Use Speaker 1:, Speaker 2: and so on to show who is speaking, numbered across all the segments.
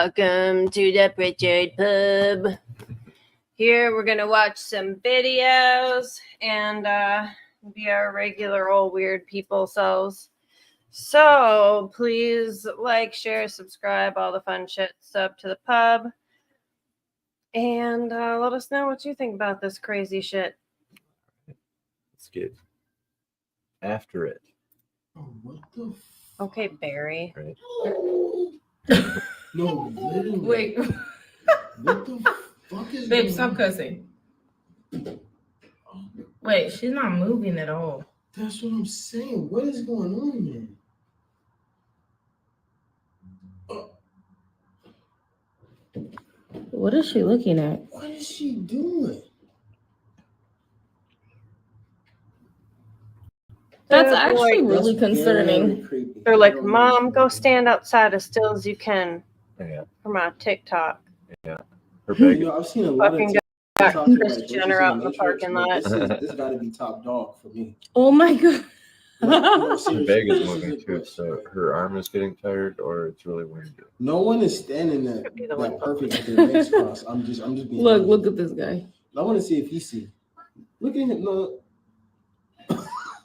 Speaker 1: Welcome to the Pritchard Pub. Here we're gonna watch some videos and be our regular old weird people selves. So please like, share, subscribe, all the fun shit. Sub to the pub, and let us know what you think about this crazy shit.
Speaker 2: Let's get after it.
Speaker 3: Oh, what the?
Speaker 1: Okay, Barry.
Speaker 2: Right.
Speaker 3: No, literally.
Speaker 4: Wait.
Speaker 3: What the fuck is
Speaker 4: Babe,
Speaker 3: going
Speaker 4: stop
Speaker 3: on?
Speaker 4: cussing.
Speaker 3: Oh,
Speaker 4: Wait, she's not moving at all.
Speaker 3: that's what I'm saying. What is going on here?
Speaker 4: What is she looking at?
Speaker 3: What is she doing?
Speaker 4: That's
Speaker 1: They're
Speaker 4: actually
Speaker 1: like-
Speaker 4: really
Speaker 3: That's
Speaker 4: concerning.
Speaker 3: very creepy.
Speaker 1: They're
Speaker 3: I
Speaker 1: like,
Speaker 3: don't know
Speaker 1: Mom,
Speaker 3: what's
Speaker 1: go
Speaker 3: going
Speaker 1: stand outside as still as you can
Speaker 2: Yeah.
Speaker 1: from our TikTok.
Speaker 2: Her
Speaker 3: on.
Speaker 2: bag.
Speaker 3: You know, I've seen a lot
Speaker 1: Fucking
Speaker 3: of
Speaker 1: got
Speaker 3: TikToks
Speaker 1: Kris
Speaker 3: like
Speaker 1: Jenner
Speaker 3: Glitches
Speaker 1: out
Speaker 3: in
Speaker 1: in the
Speaker 3: Matrix,
Speaker 1: parking
Speaker 3: but
Speaker 1: lot.
Speaker 3: This got to be top dog for me.
Speaker 4: Oh my god.
Speaker 3: Like, no,
Speaker 2: Her
Speaker 3: seriously,
Speaker 2: bag is
Speaker 3: this
Speaker 2: moving
Speaker 3: a
Speaker 2: too,
Speaker 3: glitch,
Speaker 2: so
Speaker 3: right?
Speaker 2: her arm is getting tired, or it's really windy.
Speaker 3: No one is standing that
Speaker 1: Could be the window.
Speaker 3: perfect with their legs crossed. I'm just being honest.
Speaker 4: Look at this guy.
Speaker 3: I want to see if he see. Look at him. No.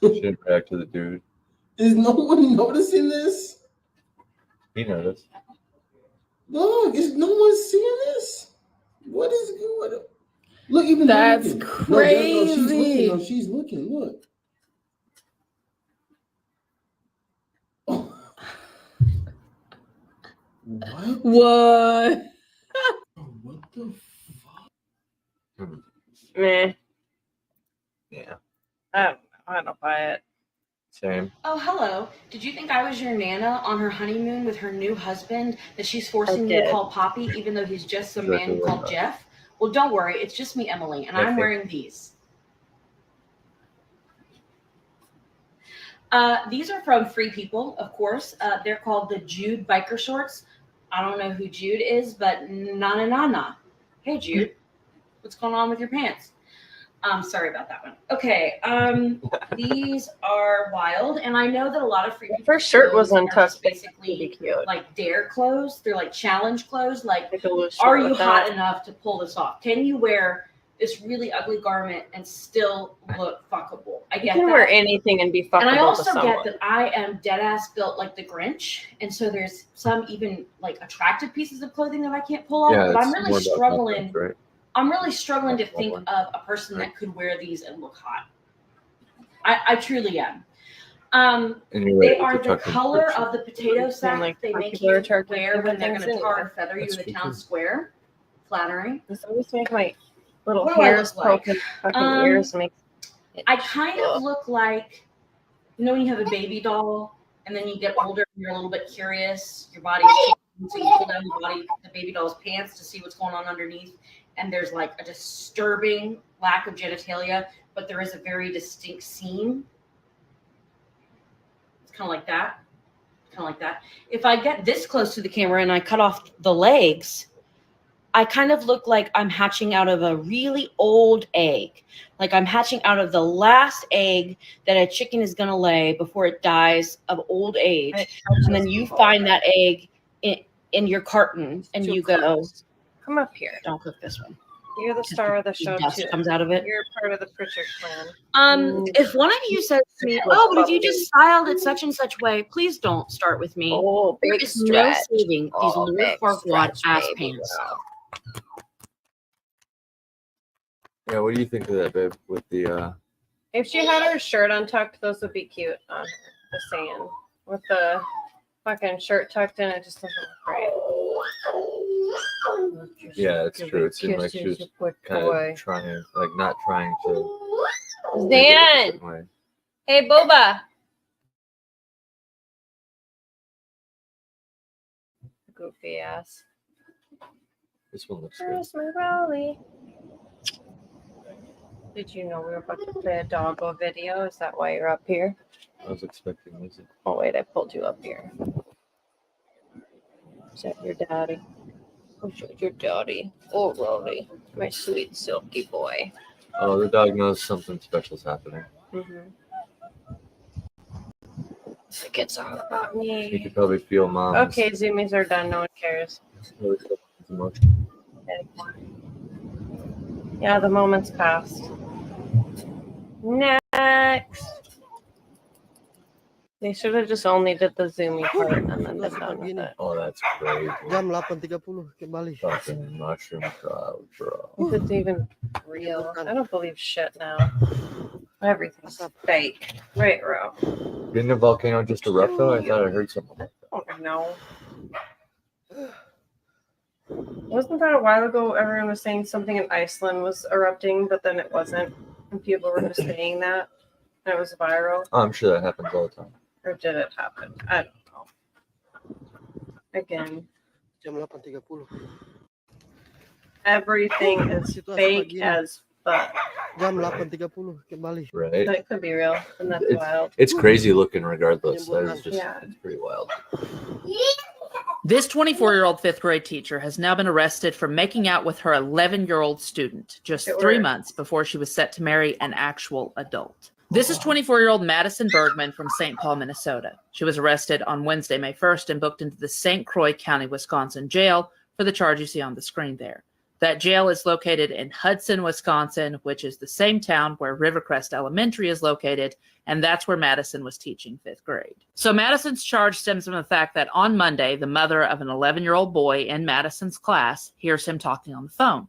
Speaker 2: She didn't react to the dude.
Speaker 3: Is no one noticing this?
Speaker 2: He noticed.
Speaker 3: Look, is no one seeing this? What is going on? Look, even
Speaker 4: That's
Speaker 3: looking.
Speaker 4: crazy.
Speaker 3: No, she's looking. Look. Oh. What?
Speaker 4: What?
Speaker 3: Oh, what the fuck?
Speaker 1: Meh.
Speaker 2: Yeah.
Speaker 1: I don't buy it.
Speaker 2: Same.
Speaker 5: Oh, hello. Did you think I was your Nana on her honeymoon with her new husband that she's forcing you to
Speaker 1: did.
Speaker 5: call Poppy even though he's just some
Speaker 2: Exactly
Speaker 5: man
Speaker 2: what
Speaker 5: called
Speaker 2: I thought.
Speaker 5: Jeff? Well, don't worry. It's just me, Emily, and I'm
Speaker 2: Okay.
Speaker 5: wearing these. These are from Free People, of course. They're called the Jude biker shorts. I don't know who Jude is, but na. Hey, Jude. What's going on with your pants? Sorry about that one. Okay. These are wild, and I know that a lot of Free People
Speaker 1: First shirt was
Speaker 5: clothes are
Speaker 1: untucked.
Speaker 5: just
Speaker 1: Basically
Speaker 5: basically
Speaker 1: cute.
Speaker 5: like dare clothes. They're like challenge clothes. Like,
Speaker 1: Like a little shirt
Speaker 5: are you
Speaker 1: with
Speaker 5: hot
Speaker 1: that.
Speaker 5: enough to pull this off? Can you wear this really ugly garment and still look fuckable? I
Speaker 1: You
Speaker 5: get
Speaker 1: can
Speaker 5: that.
Speaker 1: wear anything and be fuckable
Speaker 5: And I
Speaker 1: to
Speaker 5: also
Speaker 1: someone.
Speaker 5: get that I am dead ass built like the Grinch, and so there's some even like attractive pieces of clothing that I can't pull off.
Speaker 2: Yeah,
Speaker 5: but
Speaker 2: it's
Speaker 5: I'm really
Speaker 2: more about
Speaker 5: struggling.
Speaker 2: confidence, right?
Speaker 5: I'm really struggling to
Speaker 2: That's
Speaker 5: think
Speaker 2: one.
Speaker 5: of a person
Speaker 2: Right.
Speaker 5: that could wear these and look hot. I truly am.
Speaker 2: And you're
Speaker 5: They
Speaker 2: right,
Speaker 5: are
Speaker 2: it's a
Speaker 5: the
Speaker 2: tuck-in
Speaker 5: color
Speaker 2: description.
Speaker 5: of the potato sack
Speaker 1: like,
Speaker 5: they
Speaker 1: some
Speaker 5: make
Speaker 1: people are
Speaker 5: you
Speaker 1: attracted to
Speaker 5: wear when
Speaker 1: different
Speaker 5: they're going
Speaker 1: things
Speaker 5: to tar
Speaker 1: anyway.
Speaker 5: and feather you
Speaker 2: That's
Speaker 5: in the
Speaker 2: true,
Speaker 5: town
Speaker 2: too.
Speaker 5: square. Flattering.
Speaker 1: This always make my little
Speaker 5: What do I
Speaker 1: hairs
Speaker 5: look like?
Speaker 1: poke in fucking
Speaker 5: Um,
Speaker 1: ears make it.
Speaker 5: I kind of
Speaker 1: Ugh.
Speaker 5: look like, you know, when you have a baby doll and then you get older and you're a little bit curious, your body is changing, so you pull down the baby doll's pants to see what's going on underneath, and there's like a disturbing lack of genitalia, but there is a very distinct seam. It's kind of like that. If I get this close to the camera and I cut off the legs, I kind of look like I'm hatching out of a really old egg. Like I'm hatching out of the last egg that a chicken is going to lay before it dies of old age. And then you find that egg in your carton and
Speaker 1: Too
Speaker 5: you go,
Speaker 1: close. Come up here.
Speaker 5: don't cook this one.
Speaker 1: You're the star of the show
Speaker 5: Dust
Speaker 1: too.
Speaker 5: comes out of it.
Speaker 1: You're part of the Pritchard clan.
Speaker 5: If one of you says to me, oh, but if you just styled it such and such way, please don't start with me.
Speaker 1: Oh,
Speaker 5: There
Speaker 1: big
Speaker 5: is
Speaker 1: stretch.
Speaker 5: no saving these
Speaker 1: Oh,
Speaker 5: Lord
Speaker 1: big
Speaker 5: Farquaad
Speaker 1: stretch,
Speaker 5: ass
Speaker 1: baby.
Speaker 5: pants.
Speaker 1: Wow.
Speaker 2: Yeah, what do you think of that, babe? With the
Speaker 1: If she had her shirt untucked, those would be cute on her. Just saying. With the fucking shirt tucked in, it just doesn't look right.
Speaker 2: yeah, it's true. It seemed like she was kind of trying, like not trying to. make it a
Speaker 1: Zan!
Speaker 2: certain way.
Speaker 1: Hey, Boba! Goofy ass.
Speaker 2: This one looks good.
Speaker 1: Where's my Rolly? Did you know we were about to play a doggo video? Is that why you're up here?
Speaker 2: I was expecting music.
Speaker 1: Oh, wait, I pulled you up here. Is that your daddy? Oh, shit, your daddy. Oh, Rolly. My sweet, silky boy.
Speaker 2: Oh, the dog knows something special's happening.
Speaker 1: Mm-hmm. It gets all about
Speaker 2: He
Speaker 1: me.
Speaker 2: could probably feel mom's.
Speaker 1: Okay, zoomies are done. No one cares. Yeah, the moment's passed. Next. They should have just only did the zoomy part and then been done with it.
Speaker 2: Oh, that's crazy.
Speaker 3: Jam 8.30 kembali.
Speaker 2: Fucking mushroom cloud, bro.
Speaker 1: If it's even real. I don't believe shit now. Everything's fake. Right, Ro.
Speaker 2: Didn't the volcano just erupt though? I thought I heard something.
Speaker 1: I don't know. Wasn't that a while ago? Everyone was saying something in Iceland was erupting, but then it wasn't. And people were just saying that. And it was viral.
Speaker 2: Oh, I'm sure that happens all the time.
Speaker 1: Or did it happen? I don't know. Again,
Speaker 3: Jam 8.30.
Speaker 1: everything is fake as fuck.
Speaker 3: Jam 8.30 kembali.
Speaker 2: Right?
Speaker 1: That could be real. And that's
Speaker 2: It's-
Speaker 1: wild.
Speaker 2: It's crazy looking regardless. That is just,
Speaker 1: Yeah.
Speaker 2: it's pretty wild.
Speaker 6: This 24-year-old fifth grade teacher has now been arrested for making out with her 11-year-old student just
Speaker 1: It
Speaker 6: 3
Speaker 1: worked.
Speaker 6: months before she was set to marry an actual adult. This is 24-year-old Madison Bergman from St. Paul, Minnesota. She was arrested on Wednesday, May 1st, and booked into the St. Croix County, Wisconsin jail for the charge you see on the screen there. That jail is located in Hudson, Wisconsin, which is the same town where Rivercrest Elementary is located, and that's where Madison was teaching fifth grade. So Madison's charge stems from the fact that on Monday, the mother of an 11-year-old boy in Madison's class hears him talking on the phone.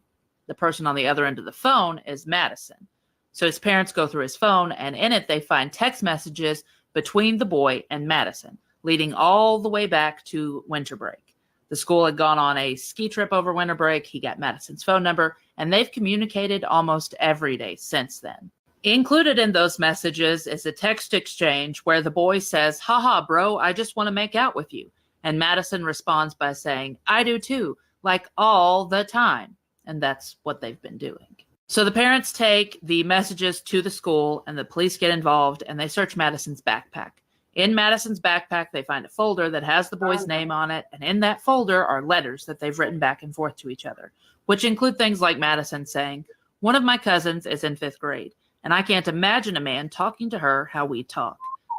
Speaker 6: The person on the other end of the phone is Madison. So his parents go through his phone, and in it they find text messages between the boy and Madison, leading all the way back to winter break. The school had gone on a ski trip over winter break. He got Madison's phone number, and they've communicated almost every day since then. Included in those messages is a text exchange where the boy says, "Haha, bro, I just want to make out with you." And Madison responds by saying, "I do too, like all the time." And that's what they've been doing. So the parents take the messages to the school, and the police get involved, and they search Madison's backpack. In Madison's backpack, they find a folder that has the boy's name on it, and in that folder are letters that they've written back and forth to each other, which include things like Madison saying, "One of my cousins is in fifth grade, and I can't imagine a man talking to her how we talk.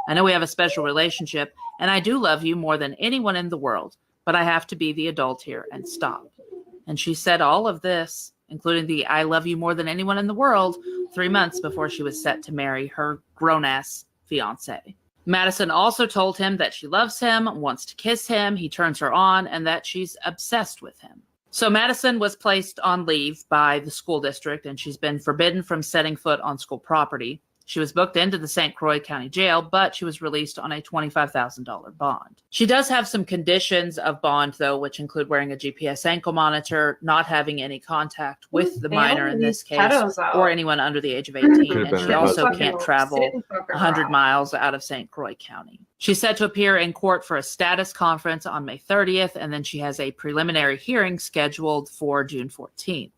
Speaker 6: I know we have a special relationship, and I do love you more than anyone in the world, but I have to be the adult here and stop." And she said all of this, including the "I love you more than anyone in the world," 3 months before she was set to marry her grown-ass fiance. Madison also told him that she loves him, wants to kiss him, he turns her on, and that she's obsessed with him. So Madison was placed on leave by the school district, and she's been forbidden from setting foot on school property. She was booked into the St. Croix County Jail, but she was released on a $25,000 bond. She does have some conditions of bond, though, which include wearing a GPS ankle monitor, not having any contact with the minor in this case, or anyone under the age of 18.
Speaker 2: Could've
Speaker 6: And
Speaker 2: been
Speaker 6: she
Speaker 2: her
Speaker 6: also
Speaker 2: husband.
Speaker 6: can't travel 100 miles out of St. Croix County. She's set to appear in court for a status conference on May 30th, and then she has a preliminary hearing scheduled for June 14th.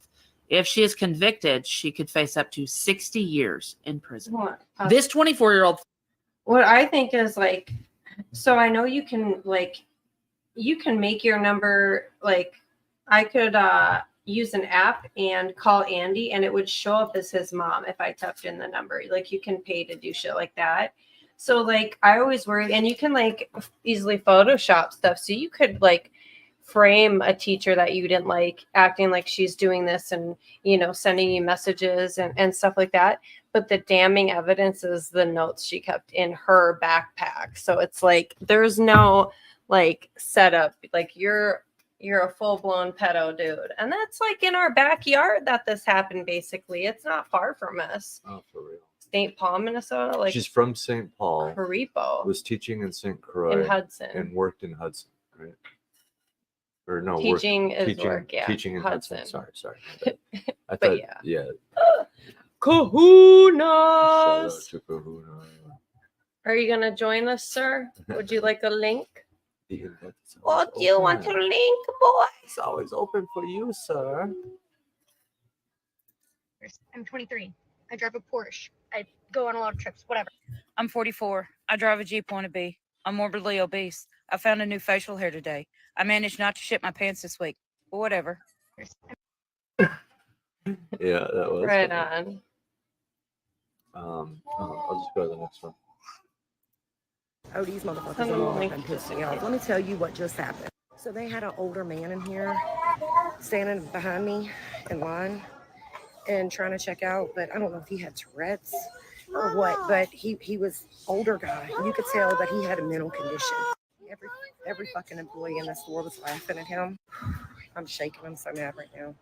Speaker 6: If she is convicted, she could face up to 60 years in prison. This 24-year-old.
Speaker 1: What I think is like, so I know you can make your number, like I could use an app and call Andy and it would show up as his mom if I typed in the number. Like you can pay to do shit like that. So like I always worry, and you can like easily Photoshop stuff. So you could like frame a teacher that you didn't like acting like she's doing this and, you know, sending you messages and stuff like that. But the damning evidence is the notes she kept in her backpack. So it's like, there's no like setup, like you're a full-blown pedo dude. And that's like in our backyard that this happened, basically. It's not far from us.
Speaker 2: Oh, for real.
Speaker 1: St. Paul, Minnesota, like
Speaker 2: She's from St. Paul,
Speaker 1: Creepo
Speaker 2: was teaching in St. Croix,
Speaker 1: in Hudson.
Speaker 2: and worked in Hudson, right? Or no,
Speaker 1: Teaching is work, yeah.
Speaker 2: Teaching in Hudson. Sorry. I
Speaker 1: But
Speaker 2: thought,
Speaker 1: yeah.
Speaker 2: Shout
Speaker 1: Kahunas.
Speaker 2: out to Kahuna.
Speaker 1: Are you going to join us, sir? Would you like a link?
Speaker 2: The invite is
Speaker 1: What
Speaker 2: always
Speaker 1: do you want
Speaker 2: open.
Speaker 1: to link, boy?
Speaker 2: It's always open for you, sir.
Speaker 7: I'm 23. I drive a Porsche. I go on a lot of trips, whatever.
Speaker 8: I'm 44. I drive a Jeep wannabe. I'm morbidly obese. I found a new facial hair today. I managed not to shit my pants this week. But whatever.
Speaker 2: Yeah, that was
Speaker 1: Right
Speaker 2: funny.
Speaker 1: on.
Speaker 2: I'll just go to the next one.
Speaker 9: Oh, these motherfuckers
Speaker 1: Send them
Speaker 9: are
Speaker 1: a
Speaker 9: all
Speaker 1: link
Speaker 9: fucking
Speaker 1: just
Speaker 9: pissing
Speaker 1: in
Speaker 9: me off.
Speaker 1: case.
Speaker 9: Let me tell you what just happened. So they had an older man in here standing behind me in line and trying to check out, but I don't know if he had Tourette's or what, but he was older guy. You could tell that he had a mental condition. Every fucking employee in the store was laughing at him. I'm shaking. I'm so mad right now.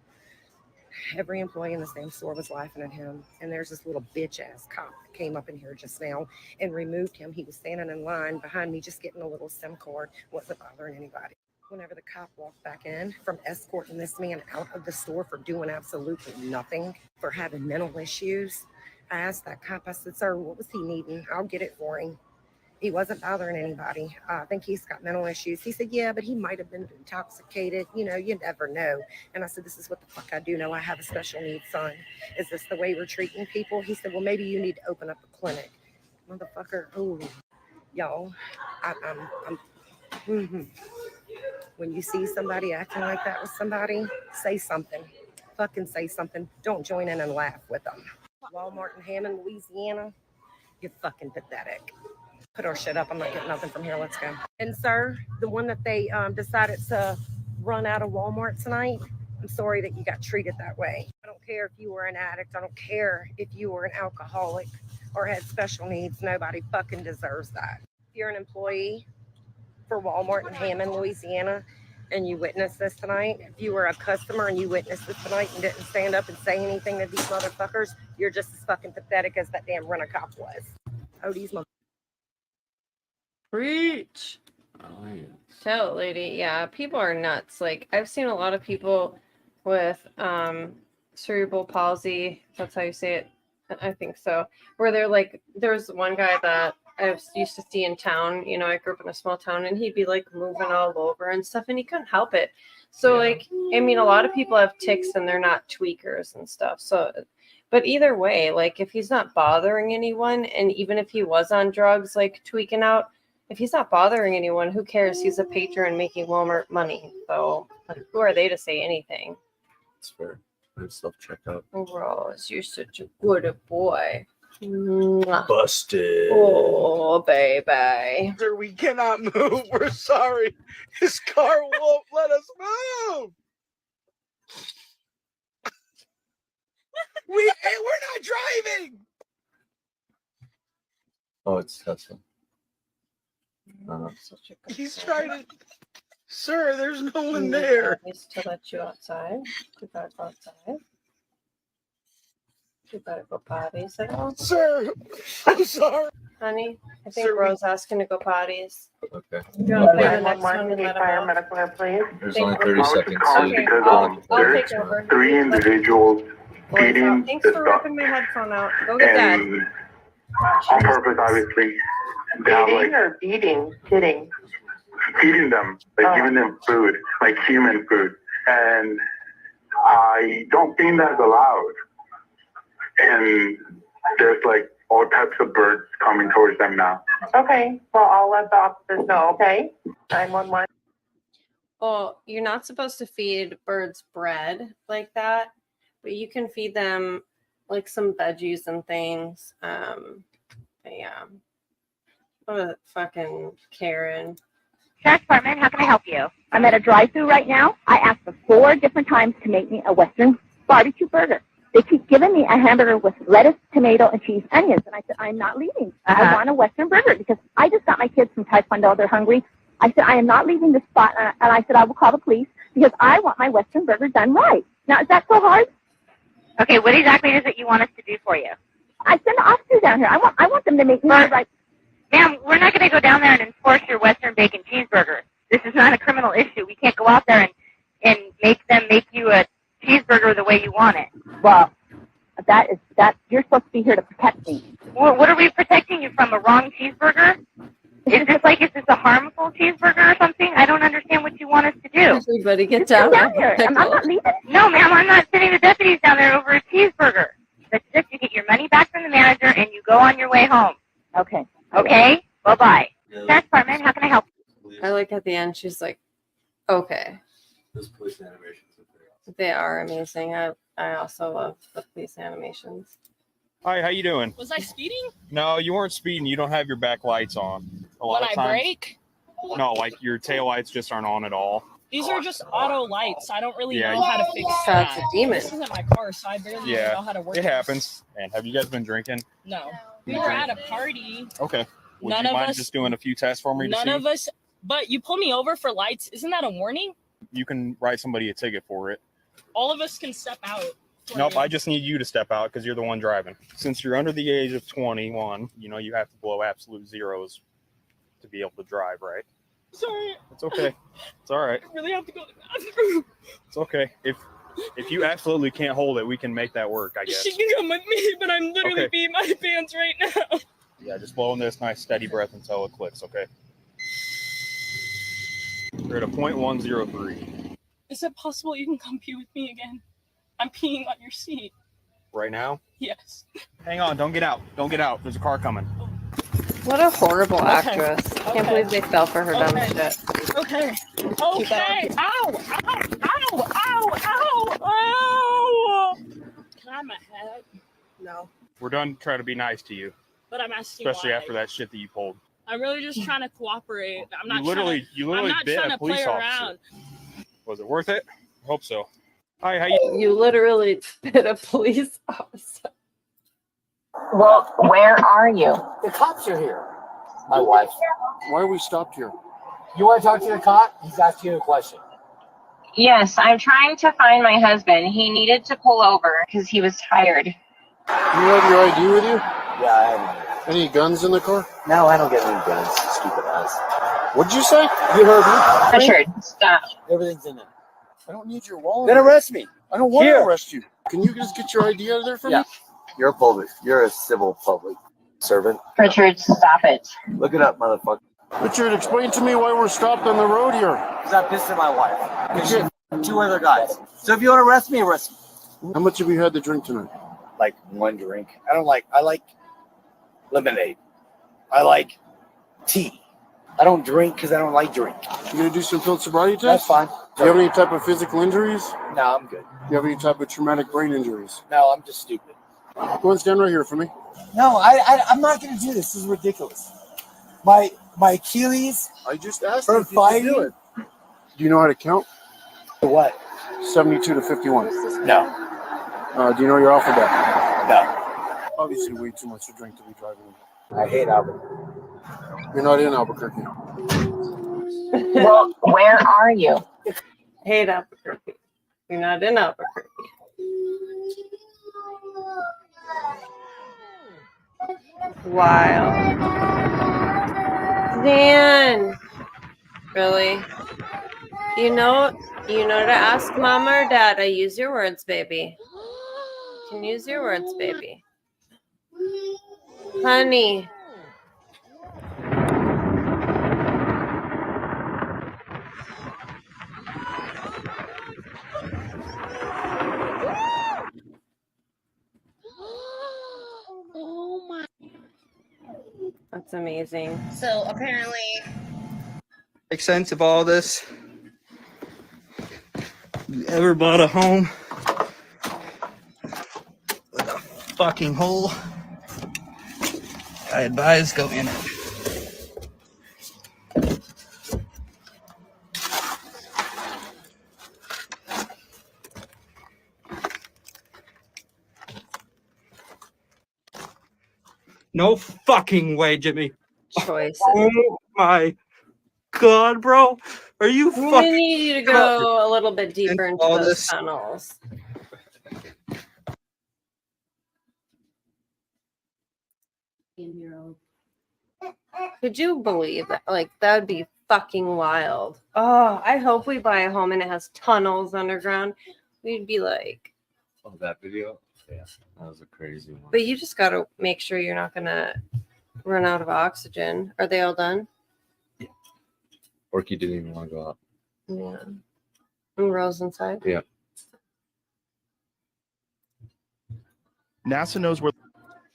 Speaker 9: Every employee in the same store was laughing at him. And there's this little bitch ass cop that came up in here just now and removed him. He was standing in line behind me, just getting a little SIM card. Wasn't bothering anybody. Whenever the cop walked back in from escorting this man out of the store for doing absolutely nothing, for having mental issues, I asked that cop, I said, sir, what was he needing? I'll get it for him. He wasn't bothering anybody. I think he's got mental issues. He said, yeah, but he might have been intoxicated. You know, you never know. And I said, this is what the fuck I do know. I have a special needs son. Is this the way we're treating people? He said, well, maybe you need to open up a clinic. Motherfucker, oh, y'all, When you see somebody acting like that with somebody, say something. Fucking say something. Don't join in and laugh with them. Walmart in Hammond, Louisiana, you're fucking pathetic. Put our shit up. I'm not getting nothing from here. Let's go. And sir, the one that they decided to run out of Walmart tonight, I'm sorry that you got treated that way. I don't care if you were an addict. I don't care if you were an alcoholic or had special needs. Nobody fucking deserves that. If you're an employee for Walmart in Hammond, Louisiana, and you witnessed this tonight, if you were a customer and you witnessed this tonight and didn't stand up and say anything to these motherfuckers, you're just as fucking pathetic as that damn rent-a-cop was. Oh, these motherfuckers.
Speaker 6: Preach.
Speaker 2: Oh, yeah.
Speaker 1: Tell it, lady. Yeah, people are nuts. Like, I've seen a lot of people with cerebral palsy. That's how you say it. I think so. Where they're like, there's one guy that I used to see in town. You know, I grew up in a small town, and he'd be like moving all over and stuff, and he couldn't help it. So, like, I mean, a lot of people have tics and they're not tweakers and stuff. So, but either way, like, if he's not bothering anyone, and even if he was on drugs, like tweaking out, if he's not bothering anyone, who cares? He's a patron making Walmart money. So, like, who are they to say anything?
Speaker 2: It's fair. Self-checkout.
Speaker 1: Overall, you're such a good boy. Mwah.
Speaker 2: Busted.
Speaker 1: Oh, baby.
Speaker 10: Sir, we cannot move. We're sorry. His car won't let us move. We're not driving.
Speaker 2: Oh, it's Tesla.
Speaker 1: Such a good
Speaker 10: He's
Speaker 1: boy.
Speaker 10: trying to. Sir, there's no one
Speaker 1: You
Speaker 10: there.
Speaker 1: need to let you outside. You gotta go outside. You gotta go potties at all.
Speaker 10: Sir, I'm sorry.
Speaker 1: Honey, I think
Speaker 10: Sir,
Speaker 1: Rose asking to go potties.
Speaker 2: Okay.
Speaker 1: You want to play the next one and let her out?
Speaker 2: There's
Speaker 1: Thank
Speaker 2: only
Speaker 1: you.
Speaker 2: 30 seconds.
Speaker 1: Okay, I'll take over.
Speaker 11: Three individuals
Speaker 1: Boys
Speaker 11: feeding
Speaker 1: out. Thanks
Speaker 11: the
Speaker 1: for
Speaker 11: stuff.
Speaker 1: ripping my headphone out. Go get that.
Speaker 11: And on purpose, obviously. They have, like,
Speaker 9: or beating? Kidding.
Speaker 11: feeding them, like giving them food, like human food. And I don't think that's allowed. And there's like all types of birds coming towards them now.
Speaker 9: Okay, well, I'll let the officers know, okay? 911.
Speaker 1: Well, you're not supposed to feed birds bread like that, but you can feed them like some veggies and things. But yeah. What a fucking Karen.
Speaker 12: Sheriff's Department, how can I help you? I'm at a drive-thru right now. I asked them 4 different times to make me a Western barbecue burger. They keep giving me a hamburger with lettuce, tomato, and cheese, onions. And I said, I'm not leaving. I want a Western burger because I just got my kids from Taekwondo. They're hungry. I said, I am not leaving this spot. And I said, I will call the police because I want my Western burger done right. Now, is that so hard? Okay, what exactly is it you want us to do for you? I send the officers down here. I want them to make me right. Ma'am, we're not going to go down there and enforce your Western bacon cheeseburger. This is not a criminal issue. We can't go out there and make them make you a cheeseburger the way you want it. Well, that you're supposed to be here to protect me. Well, what are we protecting you from? A wrong cheeseburger? Is this a harmful cheeseburger or something? I don't understand what you want us to do.
Speaker 1: Everybody get
Speaker 12: Just
Speaker 1: down.
Speaker 12: come here. I'm not leaving. No, ma'am, I'm not sending the deputies down there over a cheeseburger. That's just you get your money back from the manager and you go on your way home. Okay. Okay? Bye-bye. Sheriff's Department, how can I help you?
Speaker 1: I like at the end, she's like, okay.
Speaker 2: Those police animations.
Speaker 1: They are amazing. I also love the police animations.
Speaker 13: Hi, how you doing?
Speaker 14: Was I speeding?
Speaker 13: No, you weren't speeding. You don't have your back lights on. A lot
Speaker 14: When
Speaker 13: of
Speaker 14: I
Speaker 13: times.
Speaker 14: brake?
Speaker 13: No, like your taillights just aren't on at all.
Speaker 14: These are just auto lights. I don't really
Speaker 13: Yeah,
Speaker 14: know how to fix
Speaker 1: That's
Speaker 14: that.
Speaker 1: a demon.
Speaker 14: This isn't my car, so I barely even know how to work
Speaker 13: it
Speaker 14: this.
Speaker 13: happens. And have you guys been drinking?
Speaker 14: No. We were at a party.
Speaker 13: Okay. Would
Speaker 14: None
Speaker 13: you
Speaker 14: of
Speaker 13: mind
Speaker 14: us-
Speaker 13: just doing a few tests for me to
Speaker 14: None
Speaker 13: see?
Speaker 14: of us. But you pull me over for lights. Isn't that a warning?
Speaker 13: You can write somebody a ticket for it.
Speaker 14: All of us can step out.
Speaker 13: Nope, I just need you to step out because you're the one driving. Since you're under the age of 21, you know you have to blow absolute zeros to be able to drive, right?
Speaker 14: Sorry.
Speaker 13: It's okay. It's all right.
Speaker 14: I really have to go to the bathroom.
Speaker 13: It's okay. If you absolutely can't hold it, we can make that work, I guess.
Speaker 14: She can come with me, but I'm literally
Speaker 13: Okay.
Speaker 14: peeing my pants right now.
Speaker 13: Yeah, just blow in this nice steady breath until it clicks, okay? We're at a 0.103.
Speaker 14: Is it possible you can come pee with me again? I'm peeing on your seat.
Speaker 13: Right now?
Speaker 14: Yes.
Speaker 13: Hang on, don't get out. Don't get out. There's a car coming.
Speaker 1: What a horrible
Speaker 14: Okay.
Speaker 1: actress. Can't believe they fell for her dumb shit.
Speaker 14: Okay. Okay. Ow! Ow! Ow! Ow! Ow! Ow! Can I have my head? No.
Speaker 13: We're done trying to be nice to you,
Speaker 14: But I'm asking
Speaker 13: especially
Speaker 14: why.
Speaker 13: after that shit that you pulled.
Speaker 14: I'm really just trying to cooperate. I'm not
Speaker 13: You literally
Speaker 14: I'm not
Speaker 13: bit
Speaker 14: trying
Speaker 13: a
Speaker 14: to
Speaker 13: police
Speaker 14: play
Speaker 13: officer.
Speaker 14: around.
Speaker 13: Was it worth it? I hope so. Hi, how you?
Speaker 1: You literally bit a police officer.
Speaker 12: Well, where are you?
Speaker 15: The cops are here. My wife. Why are we stopped here? You want to talk to the cop? He's asking you a question.
Speaker 12: Yes, I'm trying to find my husband. He needed to pull over because he was tired.
Speaker 3: You have your ID with you?
Speaker 15: Yeah, I have.
Speaker 3: Any guns in the car?
Speaker 15: No, I don't get any guns. Stupid ass.
Speaker 3: What'd you say?
Speaker 15: You heard me?
Speaker 12: Richard, stop.
Speaker 15: Everything's in there.
Speaker 3: I don't need your wallet.
Speaker 15: Then arrest me.
Speaker 3: I don't want
Speaker 15: Here.
Speaker 3: to arrest you. Can you just get your ID out of there for
Speaker 15: Yeah.
Speaker 3: me?
Speaker 15: You're a civil public servant.
Speaker 12: Richard, stop it.
Speaker 15: Look it up, motherfucker.
Speaker 3: Richard, explain to me why we're stopped on the road here.
Speaker 15: Because I pissed at my wife. Because she and two other guys. So if you want to arrest me, arrest me.
Speaker 3: How much have you had to drink tonight?
Speaker 15: Like one drink. I like lemonade. I like tea. I don't drink because I don't like drink.
Speaker 3: You gonna do some field sobriety
Speaker 15: That's
Speaker 3: tests?
Speaker 15: fine.
Speaker 3: Do you have any type of physical injuries?
Speaker 15: No, I'm good.
Speaker 3: Do you have any type of traumatic brain injuries?
Speaker 15: No, I'm just stupid.
Speaker 3: Go and stand right here for me.
Speaker 15: No, I'm not going to do this. This is ridiculous. My Achilles.
Speaker 3: I just asked
Speaker 15: from
Speaker 3: if you could do
Speaker 15: fighting.
Speaker 3: it. Do you know how to count?
Speaker 15: What?
Speaker 3: 72 to 51.
Speaker 15: No.
Speaker 3: Do you know your alphabet?
Speaker 15: No.
Speaker 3: Obviously, way too much to drink to be driving.
Speaker 15: I hate Albuquerque.
Speaker 3: You're not in Albuquerque.
Speaker 12: Well, where are you?
Speaker 1: Hate Albuquerque. You're not in Albuquerque. Wild. Dan. Really? You know to ask mama or dad. I use your words, baby. You can use your words, baby. Honey.
Speaker 14: Oh my.
Speaker 1: That's amazing.
Speaker 14: So apparently.
Speaker 16: Make sense of all this? You ever bought a home with a fucking hole? I advise go in it. No fucking way, Jimmy.
Speaker 1: Choices.
Speaker 16: Oh my God, bro. Are you
Speaker 1: We
Speaker 16: fucking
Speaker 1: need you to go a little bit deeper into
Speaker 16: all
Speaker 1: those
Speaker 16: this?
Speaker 1: tunnels. Could you believe that? Like, that would be fucking wild. Oh, I hope we buy a home and it has tunnels underground. We'd be like,
Speaker 2: Oh, that video? Yeah, that was a crazy one.
Speaker 1: but you just got to make sure you're not going to run out of oxygen. Are they all done?
Speaker 2: Orky didn't even want to go up.
Speaker 1: Yeah. And Rose inside?
Speaker 2: Yeah.
Speaker 10: NASA knows where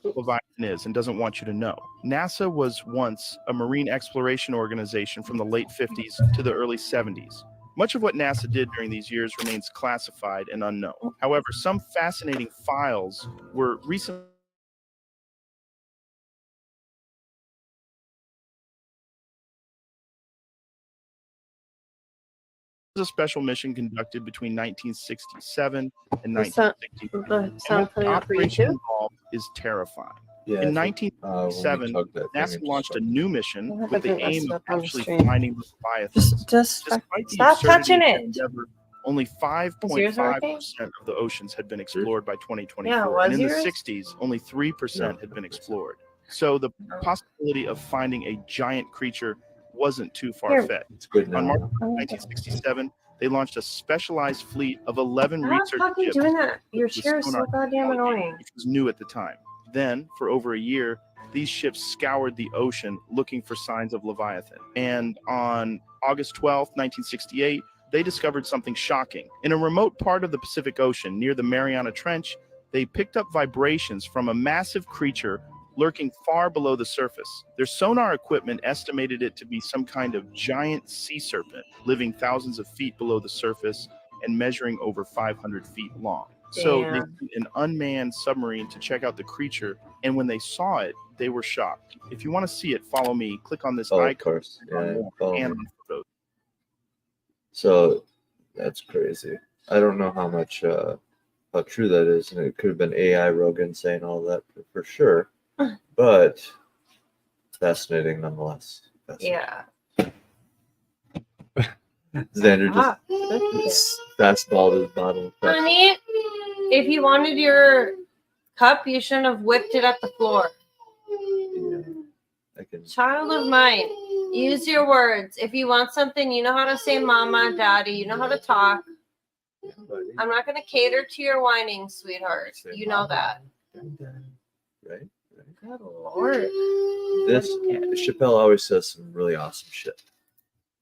Speaker 10: Leviathan is and doesn't want you to know. NASA was once a marine exploration organization from the late 50s to the early 70s. Much of what NASA did during these years remains classified and unknown. However, some fascinating files were recently was a special mission conducted between 1967 and
Speaker 1: The sound
Speaker 10: 1969.
Speaker 1: player
Speaker 10: The
Speaker 1: for you
Speaker 10: operation
Speaker 1: too?
Speaker 10: involved is terrifying.
Speaker 2: Yeah,
Speaker 10: In
Speaker 2: I think, when we
Speaker 10: 1967,
Speaker 2: tugged that thing,
Speaker 10: NASA
Speaker 2: it just
Speaker 10: launched a new mission
Speaker 1: I hope
Speaker 10: with
Speaker 1: I
Speaker 10: the
Speaker 1: didn't mess
Speaker 10: aim
Speaker 1: it
Speaker 10: of
Speaker 1: up on the
Speaker 10: actually
Speaker 1: stream.
Speaker 10: finding the Leviathan.
Speaker 1: Just
Speaker 10: Despite the
Speaker 1: stop
Speaker 10: absurdity
Speaker 1: touching
Speaker 10: of the
Speaker 1: it.
Speaker 10: endeavor, only
Speaker 1: Is yours working?
Speaker 10: 5.5% of the oceans had been explored by 2024.
Speaker 1: Yeah,
Speaker 10: and
Speaker 1: was
Speaker 10: in
Speaker 1: yours?
Speaker 10: the 60s, only 3% had been explored. So the possibility of finding a giant creature wasn't too far-fetched.
Speaker 2: It's good now.
Speaker 10: On March 1967, they launched a specialized fleet of 11
Speaker 1: Stop
Speaker 10: research
Speaker 1: fucking
Speaker 10: ships
Speaker 1: doing that. Your
Speaker 10: with
Speaker 1: chair is so
Speaker 10: sonar
Speaker 1: goddamn
Speaker 10: technology,
Speaker 1: annoying.
Speaker 10: which was new at the time. Then, for over a year, these ships scoured the ocean looking for signs of Leviathan. And on August 12, 1968, they discovered something shocking. In a remote part of the Pacific Ocean near the Mariana Trench, they picked up vibrations from a massive creature lurking far below the surface. Their sonar equipment estimated it to be some kind of giant sea serpent living thousands of feet below the surface and measuring over 500 feet long. So they
Speaker 1: Damn.
Speaker 10: sent an unmanned submarine to check out the creature, and when they saw it, they were shocked. If you want to see it, follow me. Click on this
Speaker 2: Oh, of
Speaker 10: icon
Speaker 2: course. Yeah, follow
Speaker 10: and
Speaker 2: me.
Speaker 10: on photos.
Speaker 2: So that's crazy. I don't know how much how true that is, and it could have been AI Rogan saying all that for sure. But fascinating nonetheless.
Speaker 1: Yeah.
Speaker 2: Xander
Speaker 1: Ah,
Speaker 2: just fastballed his bottle.
Speaker 1: honey, if you wanted your cup, you shouldn't have whipped it at the floor.
Speaker 2: I can.
Speaker 1: Child of mine, use your words. If you want something, you know how to say mama, daddy, you know how to talk. I'm not going to cater to your whining, sweetheart. You know that.
Speaker 2: Right?
Speaker 1: Good Lord.
Speaker 2: This Chappelle always says some really awesome shit.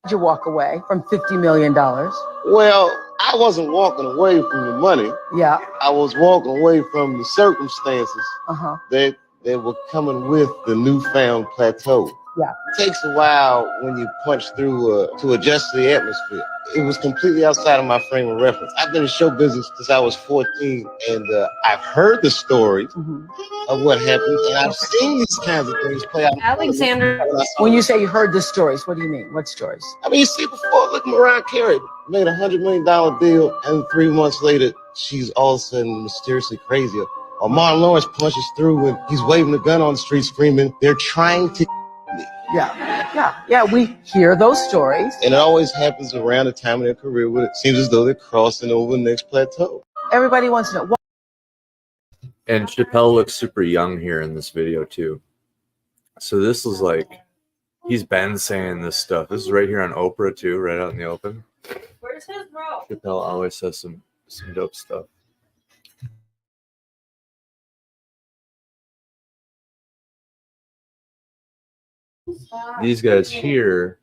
Speaker 17: Did you walk away from $50 million?
Speaker 3: Well, I wasn't walking away from the money.
Speaker 17: Yeah.
Speaker 3: I was walking away from the circumstances
Speaker 17: Uh-huh.
Speaker 3: that were coming with the newfound plateau.
Speaker 17: Yeah.
Speaker 3: It takes a while when you punch through to adjust to the atmosphere. It was completely outside of my frame of reference. I've been in show business since I was 14, and I've heard the stories of what happens, and I've seen these kinds of things play out.
Speaker 1: Alexander.
Speaker 17: When you say you heard the stories, what do you mean? What stories?
Speaker 3: I mean, you see before, look, Mariah Carey made $100 million deal, and 3 months later, she's all of a sudden mysteriously crazy. Or Martin Lawrence punches through, and he's waving a gun on the street screaming, "They're trying to."
Speaker 17: Yeah, we hear those stories.
Speaker 3: And it always happens around the time of their career where it seems as though they're crossing over the next plateau.
Speaker 17: Everybody wants to know. What?
Speaker 2: And Chappelle looks super young here in this video too. So this is like, he's been saying this stuff. This is right here on Oprah too, right out in the open.
Speaker 1: Where's his bro?
Speaker 2: Chappelle always says some dope stuff. These guys here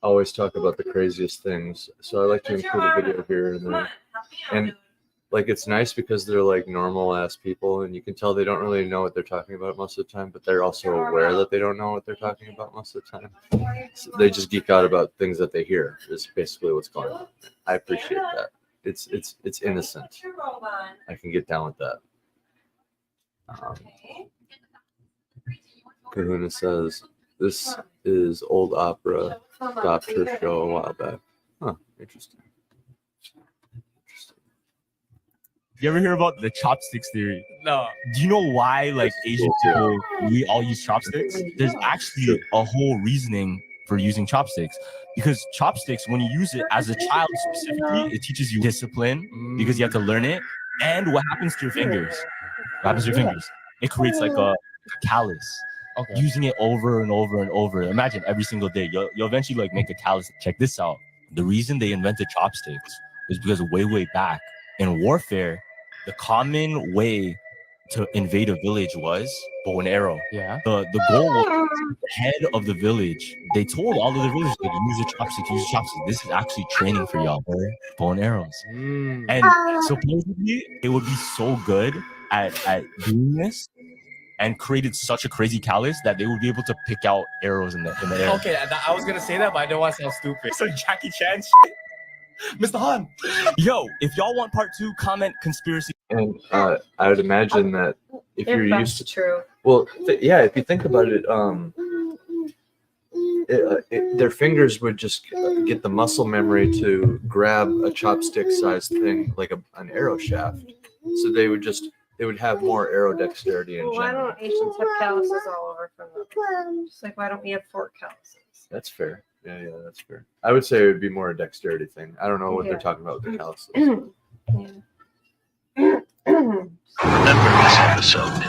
Speaker 2: always talk about the craziest things, so I like to include a video here and there. And like, it's nice because they're like normal ass people, and you can tell they don't really know what they're talking about most of the time, but they're also aware that they don't know what they're talking about most of the time. So they just geek out about things that they hear. Is basically what's going on. I appreciate that. It's innocent. I can get down with that. Kahuna says, this is old opera. Stopped her show a while back. Huh, interesting.
Speaker 18: You ever hear about the chopsticks theory? No. Do you know why, like, Asian people, we all use chopsticks? There's actually a whole reasoning for using chopsticks. Because chopsticks, when you use it as a child specifically, it teaches you discipline because you have to learn it. And what happens to your fingers? What happens to your fingers? It creates like a callus. Okay. Using it over and over and over. Imagine every single day. You'll eventually like make a callus. Check this out. The reason they invented chopsticks is because way back in warfare, the common way to invade a village was bow and arrow. Yeah. The goal was the head of the village. They told all of the villagers, like, use a chopstick, use a chopstick. This is actually training for y'all, bow and arrows. And supposedly it would be so good at doing this and created such a crazy callus that they would be able to pick out arrows in the air.
Speaker 16: Okay, I was gonna say that, but I don't want to sound stupid. So Jackie Chan shit. Mr. Han.
Speaker 18: Yo, if y'all want part 2, comment conspiracy.
Speaker 2: And I would imagine that if you're used to
Speaker 1: true.
Speaker 2: Well, yeah, if you think about it, their fingers would just get the muscle memory to grab a chopstick sized thing like an arrow shaft. So they would have more arrow dexterity in
Speaker 1: Well, why
Speaker 2: general.
Speaker 1: don't Asians have calluses all over from them? Just like, why don't we have fork calluses?
Speaker 2: That's fair. Yeah, that's fair. I would say it would be more a dexterity thing. I don't know what
Speaker 1: Yeah.
Speaker 2: they're talking about with the calluses.
Speaker 19: Remember this episode.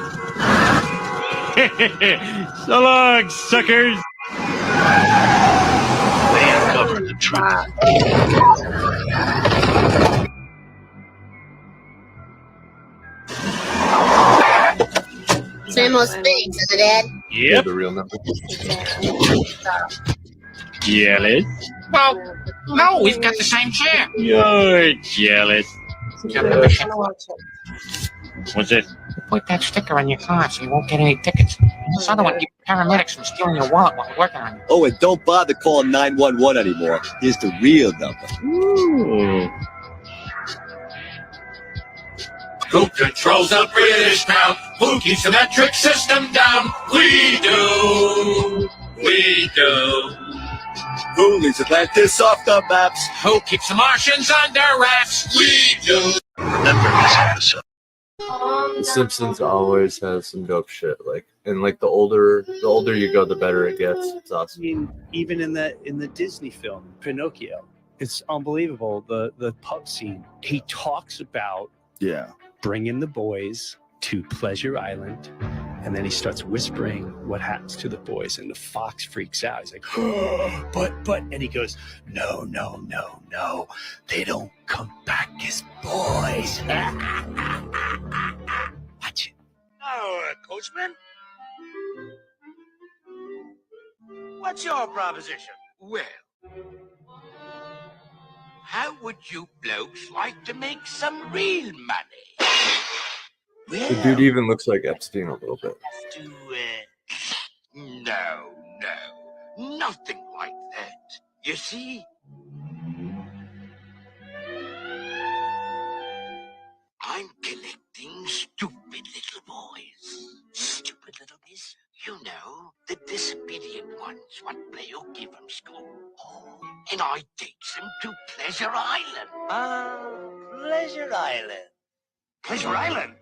Speaker 19: So long, suckers. They uncovered the truth.
Speaker 20: Same old spades, isn't it?
Speaker 2: Yeah, the real number.
Speaker 19: Jealous?
Speaker 14: Well, no, we've got the same chair.
Speaker 19: You're jealous. What's it?
Speaker 14: Put that sticker on your car so you won't get any tickets. This other one keeps paramedics from stealing your wallet while you're working on it.
Speaker 21: Oh, and don't bother calling 911 anymore. Here's the real number.
Speaker 19: Ooh.
Speaker 22: Who controls the British crown? Who keeps the metric system down? We do. We do.
Speaker 21: Who leaves Atlantis off the maps?
Speaker 22: Who keeps the Martians under wraps? We do.
Speaker 19: Remember this episode.
Speaker 2: The Simpsons always has some dope shit. The older you go, the better it gets. It's awesome.
Speaker 23: I mean, even in the Disney film Pinocchio, it's unbelievable. The pub scene. He talks about bringing the boys to Pleasure Island, and then he starts whispering what happens to the boys, and the fox freaks out. He's like, oh, but, and he goes, no, they don't come back as boys. Watch it.
Speaker 19: Oh, Coachman? What's your proposition?
Speaker 22: Well, how would you blokes like to make some real money?
Speaker 2: The dude even looks like Epstein a little bit.
Speaker 22: No, nothing like that. You see, I'm collecting stupid little boys. Stupid little boys. You know, the disobedient ones what Blair give them school. Oh, and I takes them to Pleasure Island.
Speaker 19: Pleasure Island.
Speaker 22: Pleasure Island?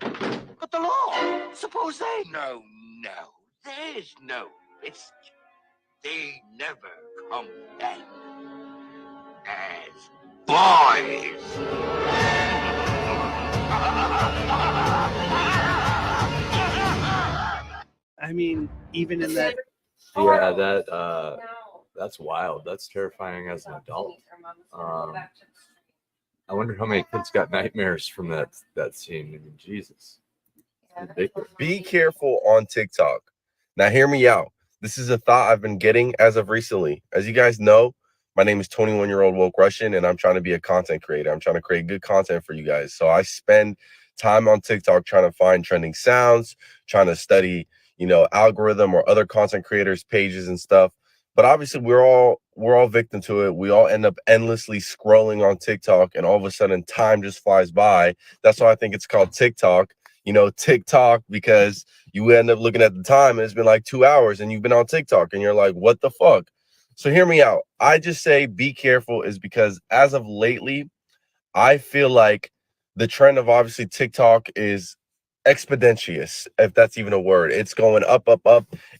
Speaker 22: But the law. Suppose they... No, there's no risk. They never come back as boys.
Speaker 23: I mean, even in that.
Speaker 2: Yeah, that's wild. That's terrifying as an adult. I wonder how many kids got nightmares from that scene. I mean, Jesus. Ridiculous.
Speaker 24: Be careful on TikTok. Now, hear me out. This is a thought I've been getting as of recently. As you guys know, my name is 21-year-old Woke Russian, and I'm trying to be a content creator. I'm trying to create good content for you guys. So I spend time on TikTok trying to find trending sounds, trying to study, algorithm or other content creators' pages and stuff. But obviously, we're all victim to it. We all end up endlessly scrolling on TikTok, and all of a sudden, time just flies by. That's why I think it's called TikTok. TikTok, because you end up looking at the time and it's been like 2 hours and you've been on TikTok and you're like, what the fuck? So hear me out. I just say be careful is because as of lately, I feel like the trend of obviously TikTok is exponentious, if that's even a word. It's going up,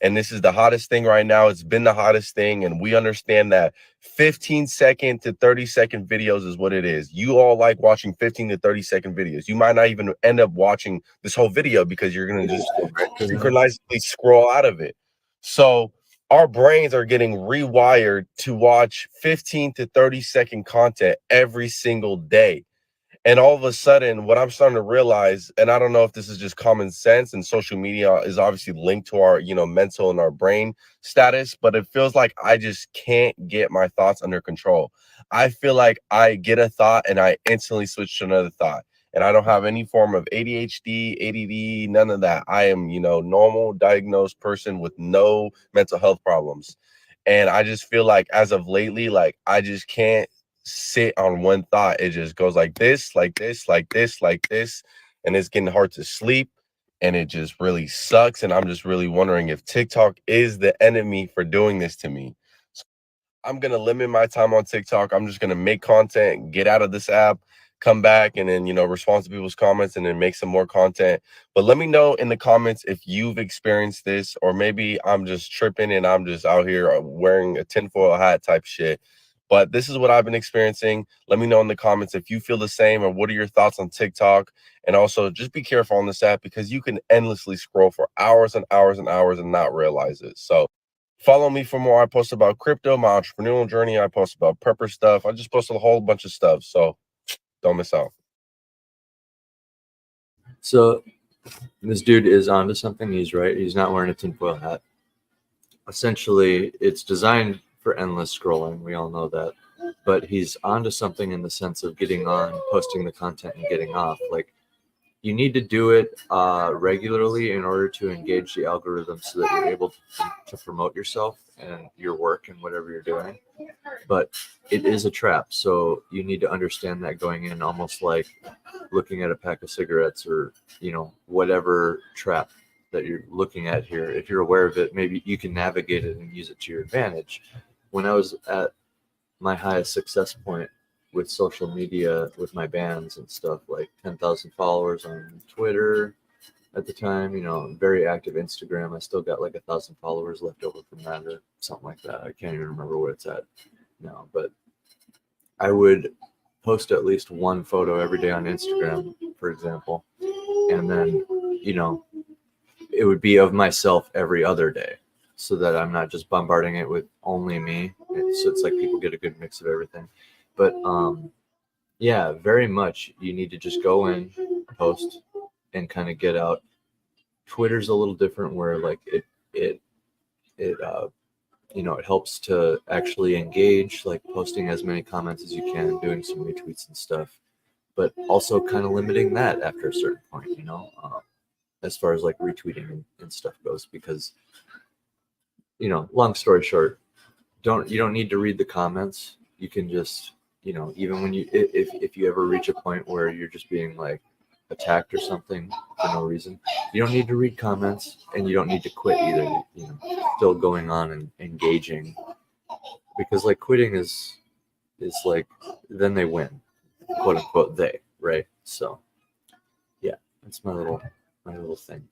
Speaker 24: and this is the hottest thing right now. It's been the hottest thing, and we understand that 15-second to 30-second videos is what it is. You all like watching 15 to 30-second videos. You might not even end up watching this whole video because you're going to just synchronously scroll out of it. So our brains are getting rewired to watch 15 to 30-second content every single day. And all of a sudden, what I'm starting to realize, and I don't know if this is just common sense, and social media is obviously linked to our, mental and our brain status, but it feels like I just can't get my thoughts under control. I feel like I get a thought and I instantly switch to another thought. And I don't have any form of ADHD, ADD, none of that. I am, normal diagnosed person with no mental health problems. And I just feel like as of lately, I just can't sit on one thought. It just goes like this, like this, like this, like this, and it's getting hard to sleep, and it just really sucks. And I'm just really wondering if TikTok is the enemy for doing this to me. I'm going to limit my time on TikTok. I'm just going to make content, get out of this app, come back, and then, respond to people's comments and then make some more content. But let me know in the comments if you've experienced this, or maybe I'm just tripping and I'm just out here wearing a tinfoil hat type shit. But this is what I've been experiencing. Let me know in the comments if you feel the same, or what are your thoughts on TikTok. And also just be careful on this app, because you can endlessly scroll for hours and hours and hours and not realize it. So follow me for more. I post about crypto, my entrepreneurial journey. I post about prepper stuff. I just post a whole bunch of stuff. So don't miss out.
Speaker 2: So this dude is onto something. He's right. He's not wearing a tinfoil hat. Essentially, it's designed for endless scrolling. We all know that. But he's onto something in the sense of getting on, posting the content, and getting off. Like, you need to do it regularly in order to engage the algorithm so that you're able to promote yourself and your work and whatever you're doing. But it is a trap. So you need to understand that going in, almost like looking at a pack of cigarettes or, whatever trap that you're looking at here. If you're aware of it, maybe you can navigate it and use it to your advantage. When I was at my highest success point with social media, with my bands and stuff, like 10,000 followers on Twitter at the time, very active Instagram. I still got like 1,000 followers left over from that or something like that. I can't even remember where it's at now, but I would post at least one photo every day on Instagram, for example. And then, it would be of myself every other day, so that I'm not just bombarding it with only me. So it's like people get a good mix of everything. But yeah, very much you need to just go in, post, and kind of get out. Twitter's a little different, where like it helps to actually engage, like posting as many comments as you can, doing some retweets and stuff, but also kind of limiting that after a certain point, as far as like retweeting and stuff goes, because long story short, you don't need to read the comments. You can just, even when if you ever reach a point where you're just being like attacked or something for no reason, you don't need to read comments, and you don't need to quit either. Still going on and engaging, because like quitting is like, then they win, quote unquote, they, right? So yeah, that's my little thing.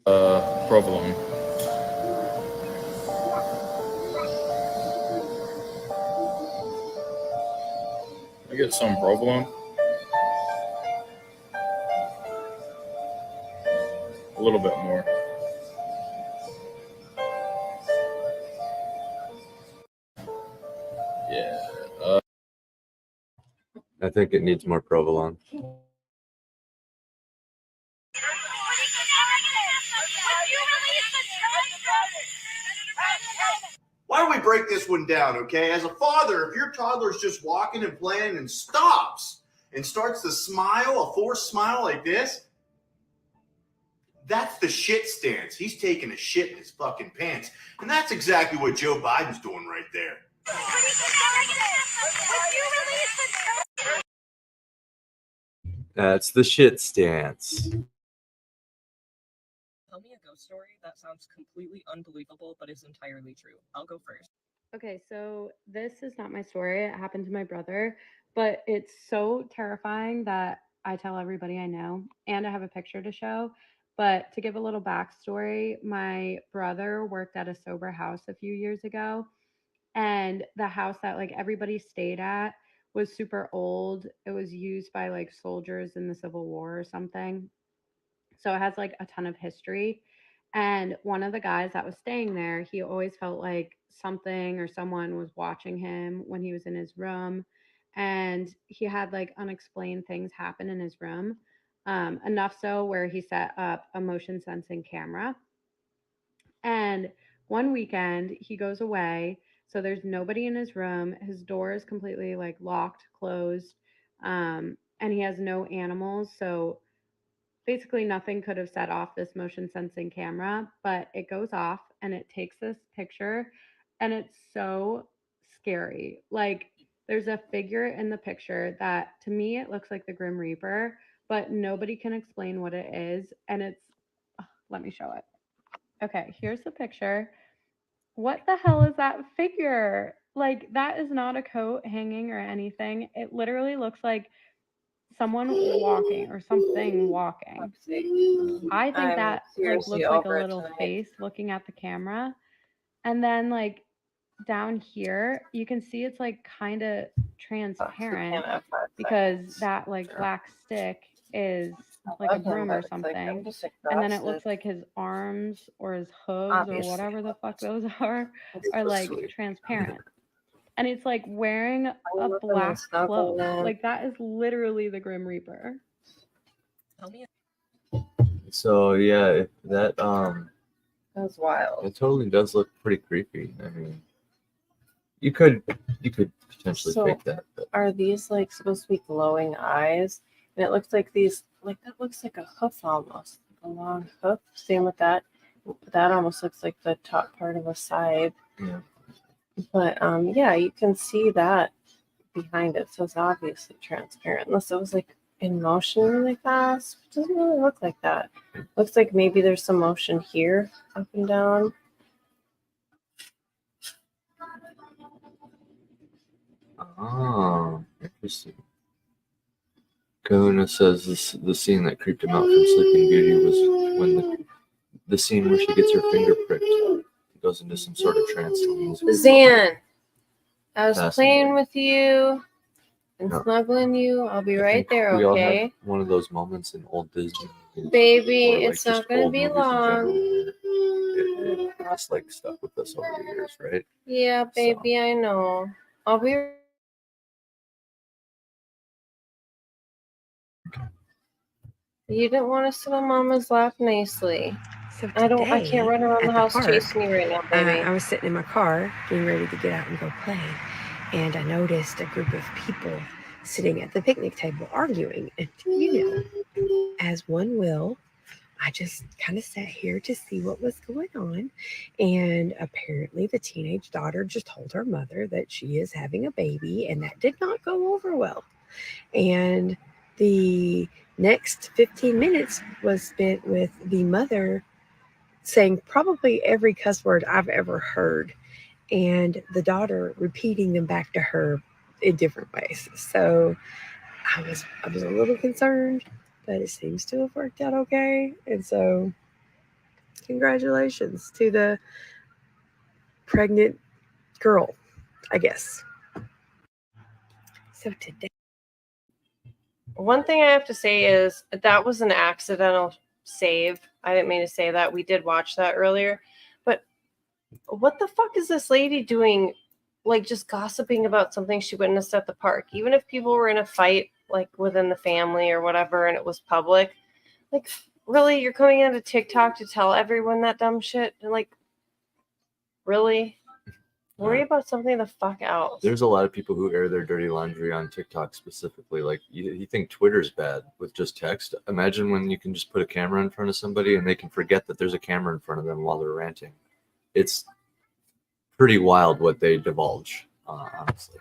Speaker 4: Provolone. I get some provolone. A little bit more. Yeah.
Speaker 2: I think it needs more provolone.
Speaker 5: Why don't we break this one down, okay? As a father, if your toddler's just walking and playing and stops and starts to smile, a forced smile like this, that's the shit stance. He's taking a shit in his fucking pants. And that's exactly what Joe Biden's doing right there.
Speaker 2: That's the shit stance.
Speaker 7: Tell me a ghost story that sounds completely unbelievable but is entirely true. I'll go first.
Speaker 20: Okay, so this is not my story. It happened to my brother, but it's so terrifying that I tell everybody I know, and I have a picture to show. But to give a little backstory, my brother worked at a sober house a few years ago, and the house that like everybody stayed at was super old. It was used by like soldiers in the Civil War or something. So it has like a ton of history. And one of the guys that was staying there, he always felt like something or someone was watching him when he was in his room. And he had like unexplained things happen in his room. Enough so where he set up a motion sensing camera. And one weekend he goes away. So there's nobody in his room. His door is completely like locked, closed. And he has no animals. So basically nothing could have set off this motion sensing camera, but it goes off and it takes this picture, and it's so scary. Like, there's a figure in the picture that to me it looks like the Grim Reaper, but nobody can explain what it is. And it's, let me show it. Okay, here's the picture. What the hell is that figure? Like, that is not a coat hanging or anything. It literally looks like someone walking or something walking. I think
Speaker 1: I'm
Speaker 20: that like
Speaker 1: seriously
Speaker 20: looks like a
Speaker 1: over it
Speaker 20: little
Speaker 1: tonight.
Speaker 20: face looking at the camera. And then like down here, you can see it's like kind of transparent because that like black stick is like a
Speaker 1: love him,
Speaker 20: broom
Speaker 1: but
Speaker 20: or
Speaker 1: it's like, I'm
Speaker 20: something.
Speaker 1: just
Speaker 20: And then it looks
Speaker 1: exhausted.
Speaker 20: like his arms or his hooves
Speaker 1: Obviously.
Speaker 20: or whatever the fuck those are
Speaker 1: so
Speaker 20: like
Speaker 1: sweet.
Speaker 20: transparent. And it's like wearing a
Speaker 1: love him and
Speaker 20: black
Speaker 1: snuggling
Speaker 20: cloak.
Speaker 1: him.
Speaker 20: Like that is literally the Grim Reaper.
Speaker 2: So yeah, that
Speaker 1: That was wild.
Speaker 2: it totally does look pretty creepy. I mean, you could potentially
Speaker 1: So,
Speaker 2: fake that, but
Speaker 1: are these like supposed to be glowing eyes? And it looks like these, like that looks like a hoof almost, like a long hoof. Same with that. That almost looks like the top part of a scythe.
Speaker 2: yeah.
Speaker 1: But yeah, you can see that behind it, so it's obviously transparent. Unless it was like in motion really fast. It doesn't really look like that. Looks like maybe there's some motion here, up and down.
Speaker 2: Oh, interesting. Kahuna says the scene that creeped him out from Sleeping Beauty was when the scene where she gets her finger pricked. It goes into some sort of trance.
Speaker 1: Zan, I was
Speaker 2: Fascinating.
Speaker 1: playing with you and
Speaker 2: No.
Speaker 1: snuggling you. I'll be
Speaker 2: I
Speaker 1: right
Speaker 2: think
Speaker 1: there,
Speaker 2: we all
Speaker 1: okay?
Speaker 2: have one of those moments in old Disney movies,
Speaker 1: Baby,
Speaker 2: or, like,
Speaker 1: it's not
Speaker 2: just
Speaker 1: gonna
Speaker 2: old
Speaker 1: be
Speaker 2: movies in
Speaker 1: long.
Speaker 2: general. It just like stuck with us over the years, right?
Speaker 1: Yeah, baby, I know. I'll be. You didn't want to sit on Mama's lap nicely.
Speaker 6: So
Speaker 1: I can't run around
Speaker 6: at
Speaker 1: the house
Speaker 6: park,
Speaker 1: chasing you right now, baby.
Speaker 6: I was sitting in my car getting ready to get out and go play, and I noticed a group of people sitting at the picnic table arguing. And you know, as one will, I just kind of sat here to see what was going on. And apparently, the teenage daughter just told her mother that she is having a baby, and that did not go over well. And the next 15 minutes was spent with the mother saying probably every cuss word I've ever heard, and the daughter repeating them back to her in different ways. So I was a little concerned, but it seems to have worked out okay. And so congratulations to the pregnant girl, I guess. So today,
Speaker 1: One thing I have to say is that was an accidental save. I didn't mean to say that. We did watch that earlier. But what the fuck is this lady doing? Like just gossiping about something she witnessed at the park. Even if people were in a fight, like within the family or whatever, and it was public. Like, really? You're coming into TikTok to tell everyone that dumb shit? And like, really? Worry about something the fuck else.
Speaker 2: There's a lot of people who air their dirty laundry on TikTok specifically. Like you think Twitter's bad with just text? Imagine when you can just put a camera in front of somebody and they can forget that there's a camera in front of them while they're ranting. It's pretty wild what they divulge, honestly.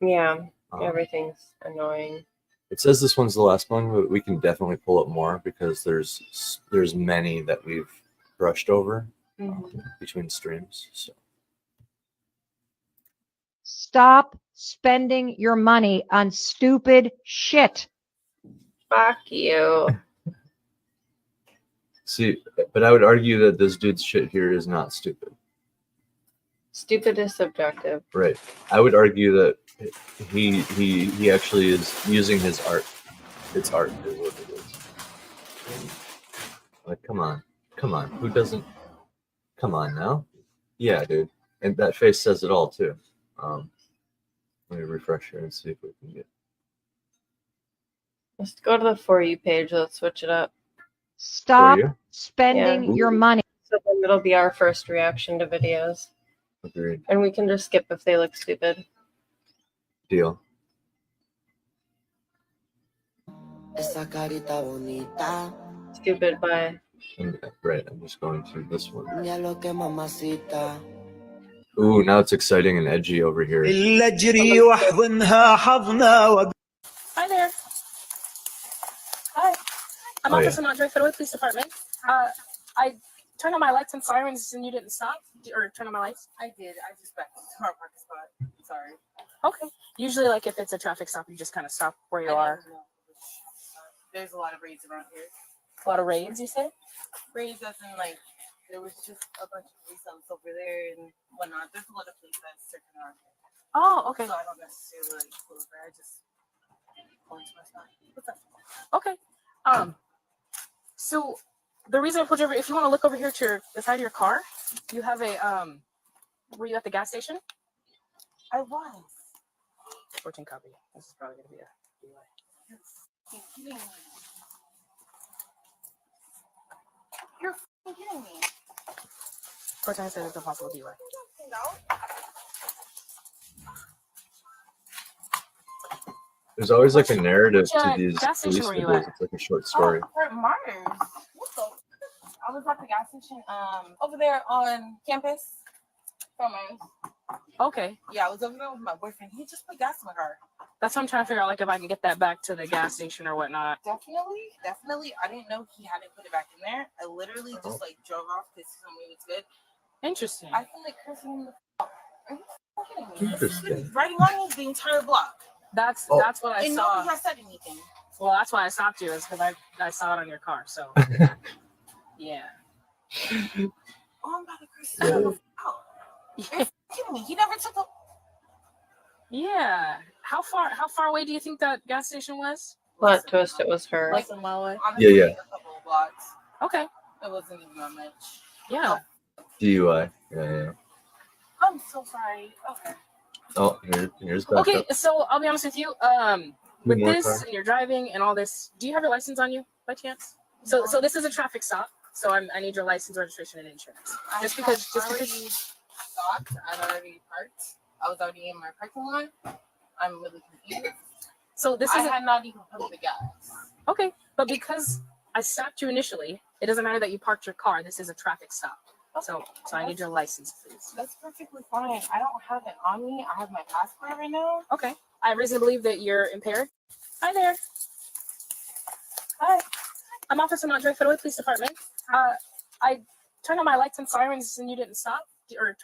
Speaker 1: Yeah, everything's annoying.
Speaker 2: It says this one's the last one, but we can definitely pull up more because there's many that we've brushed over between streams. So.
Speaker 8: Stop spending your money on stupid shit.
Speaker 1: Fuck you.
Speaker 2: See, but I would argue that this dude's shit here is not stupid.
Speaker 1: Stupid is subjective.
Speaker 2: Right. I would argue that he actually is using his art. It's art is what it is. Like, come on. Who doesn't? Come on now. Yeah, dude. And that face says it all too. Let me refresh here and see if we can get.
Speaker 1: Let's go to the For You page. Let's switch it up.
Speaker 8: Stop
Speaker 2: For You?
Speaker 8: spending your money.
Speaker 1: So then it'll be our first reaction to videos.
Speaker 2: Agreed.
Speaker 1: And we can just skip if they look stupid.
Speaker 2: Deal.
Speaker 1: Stupid, bye.
Speaker 2: Right, I'm just going to this one. Ooh, now it's exciting and edgy over here.
Speaker 14: Hi there. Hi. I'm
Speaker 2: Oh,
Speaker 14: Officer
Speaker 2: yeah.
Speaker 14: Madre, Federal Police Department. I turn on my lights and sirens and you didn't stop? Or turn on my lights?
Speaker 9: I did. I just backed to our parking spot. Sorry.
Speaker 14: Okay. Usually, like, if it's a traffic stop, you just kind of stop where you are.
Speaker 9: There's a lot of raids around here.
Speaker 14: A lot of raids, you say?
Speaker 9: Raids as in, like, there was just a bunch of resellers over there and whatnot. There's a lot of places that's circling around here.
Speaker 14: Oh, okay.
Speaker 9: So I don't necessarily, like, pull over. I just go into my spot. What's up?
Speaker 14: Okay. So the reason I pulled you over, if you want to look over here to the side of your car, you have a were you at the gas station?
Speaker 9: I was.
Speaker 14: 14 copy. This is probably gonna be a delay.
Speaker 9: You're f***ing kidding me.
Speaker 14: 14 said it's a possible delay.
Speaker 9: No.
Speaker 2: There's always like a narrative to
Speaker 14: Which,
Speaker 2: these
Speaker 14: gas station
Speaker 2: police
Speaker 14: were you
Speaker 2: videos.
Speaker 14: at?
Speaker 2: It's like a short story.
Speaker 9: Oh, Fort Myers. What the? I was at the gas station over there on campus. Fort Myers.
Speaker 14: Okay.
Speaker 9: Yeah, I was over there with my boyfriend. He just put gas in my car.
Speaker 14: That's what I'm trying to figure out, like, if I can get that back to the gas station or whatnot.
Speaker 9: Definitely. I didn't know he hadn't put it back in there. I literally just like drove off because he told me it was good.
Speaker 14: Interesting.
Speaker 9: I feel like cursing him the f***. Are you f***ing kidding me?
Speaker 2: Interesting.
Speaker 9: Right along the entire block.
Speaker 14: That's
Speaker 2: Oh.
Speaker 14: that's what I
Speaker 9: And
Speaker 14: saw.
Speaker 9: nobody has said anything.
Speaker 14: Well, that's why I stopped you, is because I saw it on your car. So yeah.
Speaker 9: Oh, I'm about to curse him the f*** out. Are you kidding me? He never took a...
Speaker 14: Yeah. How far away do you think that gas station was?
Speaker 1: Plot twist, it was her.
Speaker 9: Less than a mile away.
Speaker 2: Yeah.
Speaker 9: A couple of blocks.
Speaker 14: Okay.
Speaker 9: It wasn't even that much.
Speaker 14: Yeah.
Speaker 2: DUI. Yeah.
Speaker 9: I'm so sorry. Okay.
Speaker 2: Oh, here's back
Speaker 14: Okay,
Speaker 2: up.
Speaker 14: so I'll be honest with you. With
Speaker 2: More
Speaker 14: this,
Speaker 2: car.
Speaker 14: and you're driving and all this, do you have your license on you by chance? So this is a traffic stop. So I need your license, registration, and insurance. Just because.
Speaker 9: Stopped. I'd already parked. I was already in my parking lot. I'm really confused.
Speaker 14: So this
Speaker 9: I
Speaker 14: is
Speaker 9: had not even pumped the gas.
Speaker 14: Okay, but because I stopped you initially, it doesn't matter that you parked your car. This is a traffic stop. So I need your license, please.
Speaker 9: That's perfectly fine. I don't have it on me. I have my passport right now.
Speaker 14: Okay. I have reason to believe that you're impaired. Hi there. Hi. I'm Officer Madre, Federal Police Department. I turned on my lights and sirens and you didn't stop? Or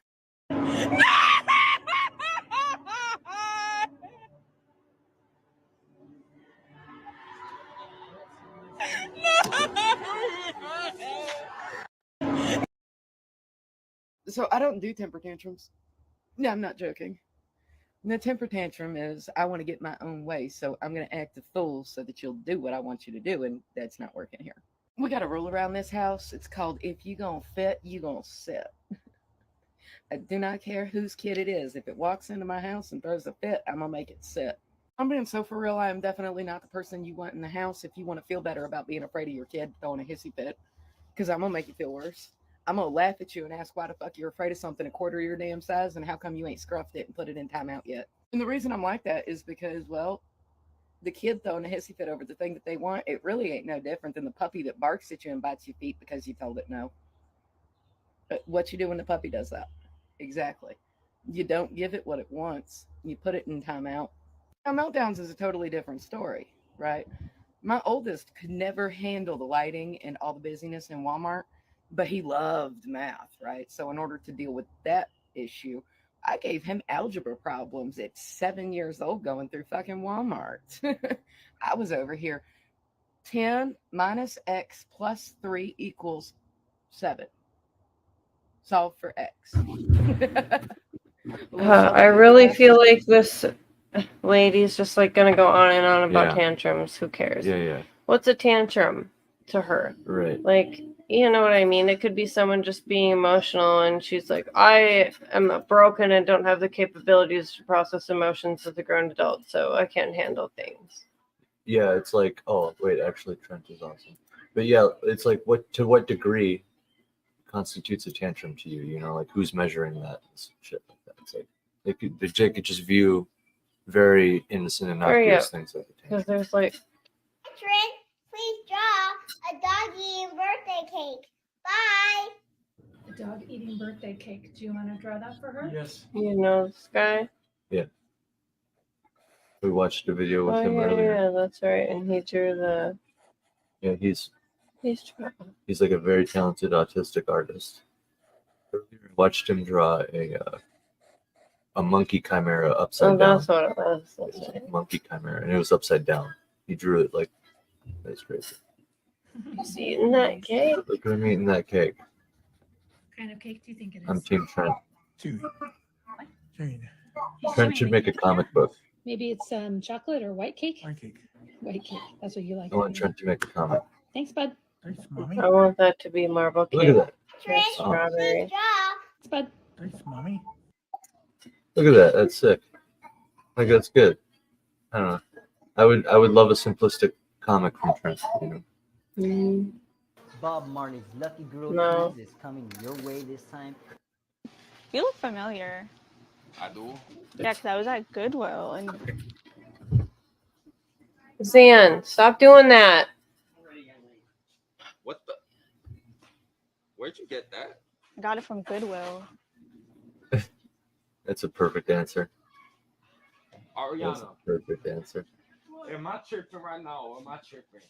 Speaker 11: So I don't do temper tantrums. No, I'm not joking. The temper tantrum is I want to get my own way, so I'm going to act a fool so that you'll do what I want you to do, and that's not working here. We got a rule around this house. It's called if you gonna fit, you gonna sit. I do not care whose kid it is. If it walks into my house and throws a fit, I'm gonna make it sit. I'm being so for real. I am definitely not the person you want in the house if you want to feel better about being afraid of your kid throwing a hissy fit, because I'm gonna make you feel worse. I'm gonna laugh at you and ask why the fuck you're afraid of something a quarter of your damn size and how come you ain't scruffed it and put it in timeout yet. And the reason I'm like that is because, well, the kid throwing a hissy fit over the thing that they want, it really ain't no different than the puppy that barks at you and bites your feet because you told it no. But what you do when the puppy does that? Exactly. You don't give it what it wants. You put it in timeout. Now, meltdowns is a totally different story, right? My oldest could never handle the lighting and all the busyness in Walmart, but he loved math, right? So in order to deal with that issue, I gave him algebra problems at 7 years old going through fucking Walmart. I was over here. 10 minus x plus 3 equals 7. Solve for x.
Speaker 1: I really feel like this lady's just like gonna go on and on about tantrums. Who cares?
Speaker 2: Yeah.
Speaker 1: What's a tantrum to her?
Speaker 2: Right.
Speaker 1: Like, you know what I mean? It could be someone just being emotional and she's like, I am broken and don't have the capabilities to process emotions as a grown adult, so I can't handle things.
Speaker 2: Yeah, it's like, oh wait, actually Trent is awesome. But yeah, it's like to what degree constitutes a tantrum to you, you know, like who's measuring that and shit like that. It's like they could just view very innocent and innocuous things like a tantrum.
Speaker 1: Because there's like
Speaker 13: Trent, please draw a dog eating birthday cake. Bye.
Speaker 15: A dog eating birthday cake. Do you want to draw that for her?
Speaker 2: Yes.
Speaker 1: You know this guy?
Speaker 2: Yeah. We watched a video with him
Speaker 1: yeah,
Speaker 2: earlier.
Speaker 1: yeah, that's right. And he drew the
Speaker 2: Yeah, he's He's like a very talented autistic artist. I watched him draw a monkey chimera upside down.
Speaker 1: That's what it was. That's
Speaker 2: It was
Speaker 1: right.
Speaker 2: a monkey chimera, and it was upside down. He drew it like that's crazy.
Speaker 1: He's eating that cake.
Speaker 2: Look at him eating that cake.
Speaker 15: What kind of cake do you think it is?
Speaker 2: I'm Team Trent.
Speaker 15: He's
Speaker 2: Trent should make a comic book.
Speaker 15: Maybe it's chocolate or white cake. White cake. White cake. That's what you like.
Speaker 2: I want Trent to make a comic.
Speaker 15: Thanks, bud.
Speaker 1: I want that to be marble cake.
Speaker 2: Look at that.
Speaker 1: With strawberry.
Speaker 15: Thanks, bud.
Speaker 16: Thanks, mommy.
Speaker 2: Look at that. That's sick. Like that's good. I don't know. I would love a simplistic comic from Trent. You know?
Speaker 3: Bob Marley's Lucky Girl
Speaker 1: No.
Speaker 3: Twins is coming your way this time.
Speaker 10: You look familiar.
Speaker 4: I do.
Speaker 10: Yeah, because I was at Goodwill and
Speaker 1: Zan, stop doing that.
Speaker 4: What the? Where'd you get that?
Speaker 10: I got it from Goodwill.
Speaker 2: That's a perfect answer. That's a
Speaker 16: Ariana,
Speaker 2: perfect answer.
Speaker 16: am I tripping right now or am I tripping?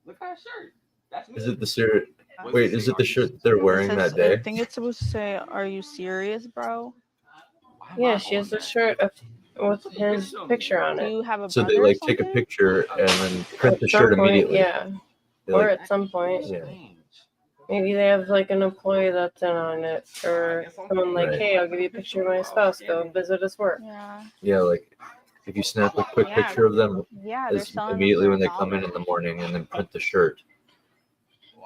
Speaker 16: Look at her shirt. That's me.
Speaker 2: Is it the shirt? Wait, is it the shirt they're wearing
Speaker 10: It says-
Speaker 2: that day?
Speaker 10: I think it's supposed to say, "Are you serious, bro?"
Speaker 1: Yeah, she has a shirt with his picture on
Speaker 10: Do
Speaker 1: it.
Speaker 10: you have a
Speaker 2: So
Speaker 10: brother
Speaker 2: they
Speaker 10: or
Speaker 2: like take a
Speaker 10: something?
Speaker 2: picture and then print the
Speaker 1: At some
Speaker 2: shirt
Speaker 1: point,
Speaker 2: immediately.
Speaker 1: Yeah.
Speaker 2: They,
Speaker 1: Or
Speaker 2: like-
Speaker 1: at some point.
Speaker 2: Yeah.
Speaker 1: Maybe they have like an employee that's in on it, or someone like,
Speaker 2: Right.
Speaker 1: hey, I'll give you a picture of my spouse. Go visit his work.
Speaker 10: Yeah.
Speaker 2: Yeah, like if you snap a quick
Speaker 10: Yeah.
Speaker 2: picture of them
Speaker 10: Yeah, they're
Speaker 2: as
Speaker 10: selling them
Speaker 2: immediately
Speaker 10: for
Speaker 2: when they
Speaker 10: $1.
Speaker 2: come in the morning and then print the shirt.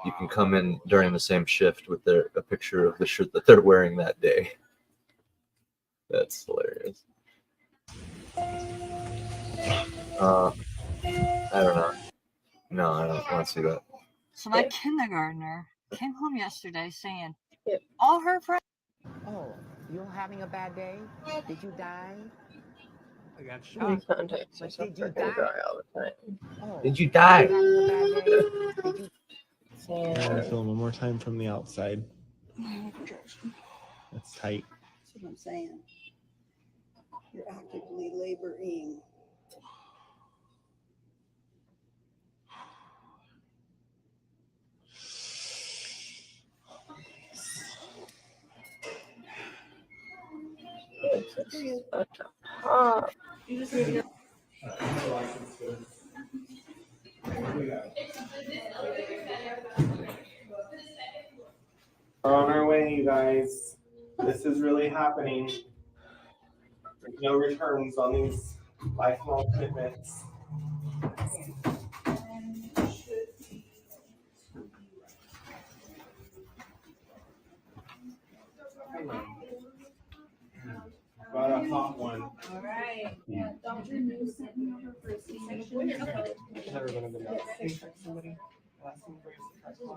Speaker 2: You can come in during the same shift with a picture of the shirt that they're wearing that day. That's hilarious. I don't know. No, I don't want to see that.
Speaker 8: So my kindergartner came home yesterday saying all her friends.
Speaker 11: Oh, you having a bad day? Did you die?
Speaker 16: I got
Speaker 1: We
Speaker 16: shot.
Speaker 1: contact
Speaker 11: But
Speaker 1: myself
Speaker 11: did you
Speaker 1: for
Speaker 11: die?
Speaker 1: guy all the time.
Speaker 11: Oh,
Speaker 2: Did you die?
Speaker 11: you having a bad day? Did you?
Speaker 1: Yeah.
Speaker 12: Film one more time from the outside. That's tight.
Speaker 17: That's what I'm saying. You're actively laboring.
Speaker 1: You just need to
Speaker 12: We're on our way, you guys. This is really happening. There's no returns on these lifelong commitments. Got a hot one.
Speaker 15: All right. Yeah, don't remove sending over for a C-section.
Speaker 12: Never gonna be enough.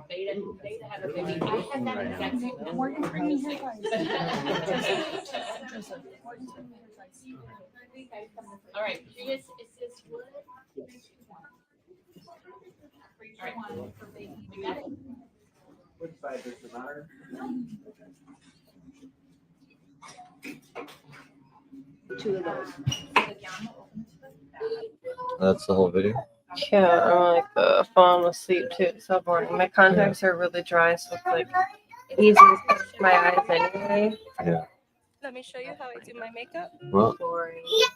Speaker 15: Beta had a baby. I had that exact same. Morgan, bring me here. All right, Prius assist wood.
Speaker 12: Which side does it matter?
Speaker 15: Two of those.
Speaker 2: That's the whole video.
Speaker 1: Yeah, I'm like falling asleep too. It's so boring. My contacts are really dry, so it's like easy to touch my eyes anyway.
Speaker 2: Yeah.
Speaker 10: Let me show you how I do my makeup.
Speaker 2: Well,
Speaker 1: Boring.
Speaker 2: you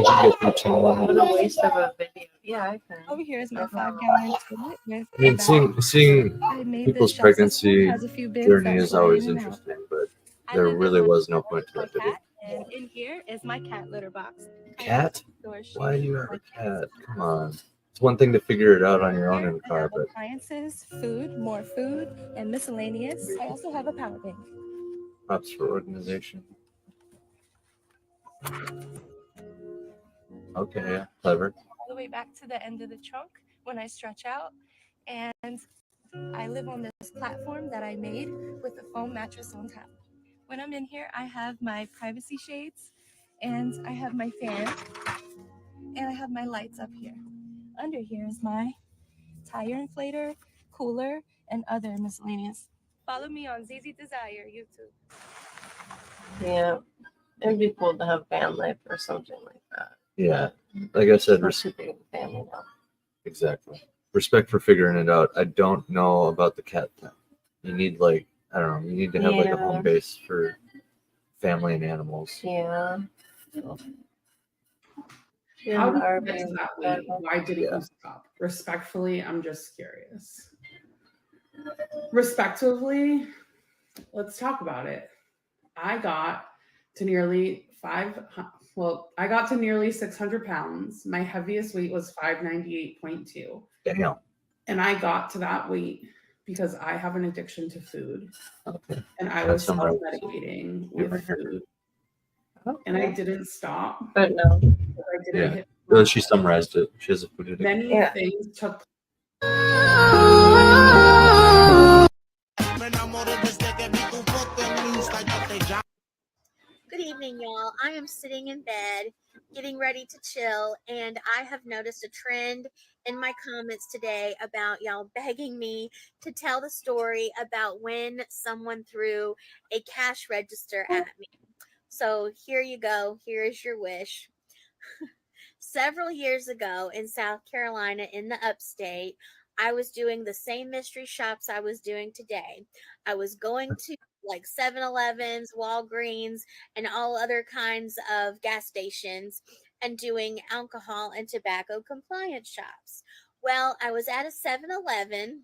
Speaker 2: can get through 10
Speaker 1: What a
Speaker 2: minutes.
Speaker 1: waste of a video. Yeah, I can.
Speaker 10: Over here is my 5-gallon toilet with
Speaker 2: I mean,
Speaker 10: a
Speaker 2: seeing
Speaker 10: I made
Speaker 2: people's
Speaker 10: this chest
Speaker 2: pregnancy
Speaker 10: system, has a few bins
Speaker 2: journey
Speaker 10: that
Speaker 2: is
Speaker 10: slide
Speaker 2: always
Speaker 10: in and out.
Speaker 2: interesting, but there really was no point to that video.
Speaker 10: Cat, and in here is my cat litter box.
Speaker 2: Cat?
Speaker 10: So she-
Speaker 2: Why do you have a cat? Come on. It's one thing to figure it out on your own in the car, but
Speaker 10: Appliances, food, more food, and miscellaneous. I also have a power bank.
Speaker 2: props for organization. Okay, yeah, clever.
Speaker 10: All the way back to the end of the trunk when I stretch out. And I live on this platform that I made with a foam mattress on top. When I'm in here, I have my privacy shades and I have my fan and I have my lights up here. Under here is my tire inflator, cooler, and other miscellaneous. Follow me on ZZ Desire YouTube.
Speaker 1: Yeah, it'd be cool to have van life or something like that.
Speaker 2: Yeah, like I said,
Speaker 1: We're too big of a family now.
Speaker 2: Exactly. Respect for figuring it out. I don't know about the cat thing. You need like, I don't know, you need to have like a
Speaker 1: Yeah.
Speaker 2: home base for family and animals.
Speaker 1: Yeah.
Speaker 18: How did
Speaker 1: Are
Speaker 18: you get to
Speaker 1: being
Speaker 18: that weight?
Speaker 1: fed.
Speaker 18: Why didn't
Speaker 2: Yeah.
Speaker 18: you stop? Respectfully, I'm just curious. Respectively, let's talk about it. I got to nearly 600 pounds. My heaviest weight was 598.2.
Speaker 2: Damn.
Speaker 18: And I got to that weight because I have an addiction to food.
Speaker 2: Okay.
Speaker 18: And I
Speaker 2: That's
Speaker 18: was
Speaker 2: some right.
Speaker 18: self-medicating
Speaker 2: Give
Speaker 18: with
Speaker 2: her-
Speaker 18: food. And I didn't stop.
Speaker 1: But no.
Speaker 18: I didn't
Speaker 2: Yeah.
Speaker 18: hit
Speaker 2: Well, she summarized it. She has a food addiction.
Speaker 18: many
Speaker 1: Yeah.
Speaker 18: things took
Speaker 19: Good evening, y'all. I am sitting in bed, getting ready to chill, and I have noticed a trend in my comments today about y'all begging me to tell the story about when someone threw a cash register at me. So here you go. Here is your wish. Several years ago in South Carolina in the upstate, I was doing the same mystery shops I was doing today. I was going to like 7-Elevens, Walgreens, and all other kinds of gas stations and doing alcohol and tobacco compliance shops. Well, I was at a 7-Eleven.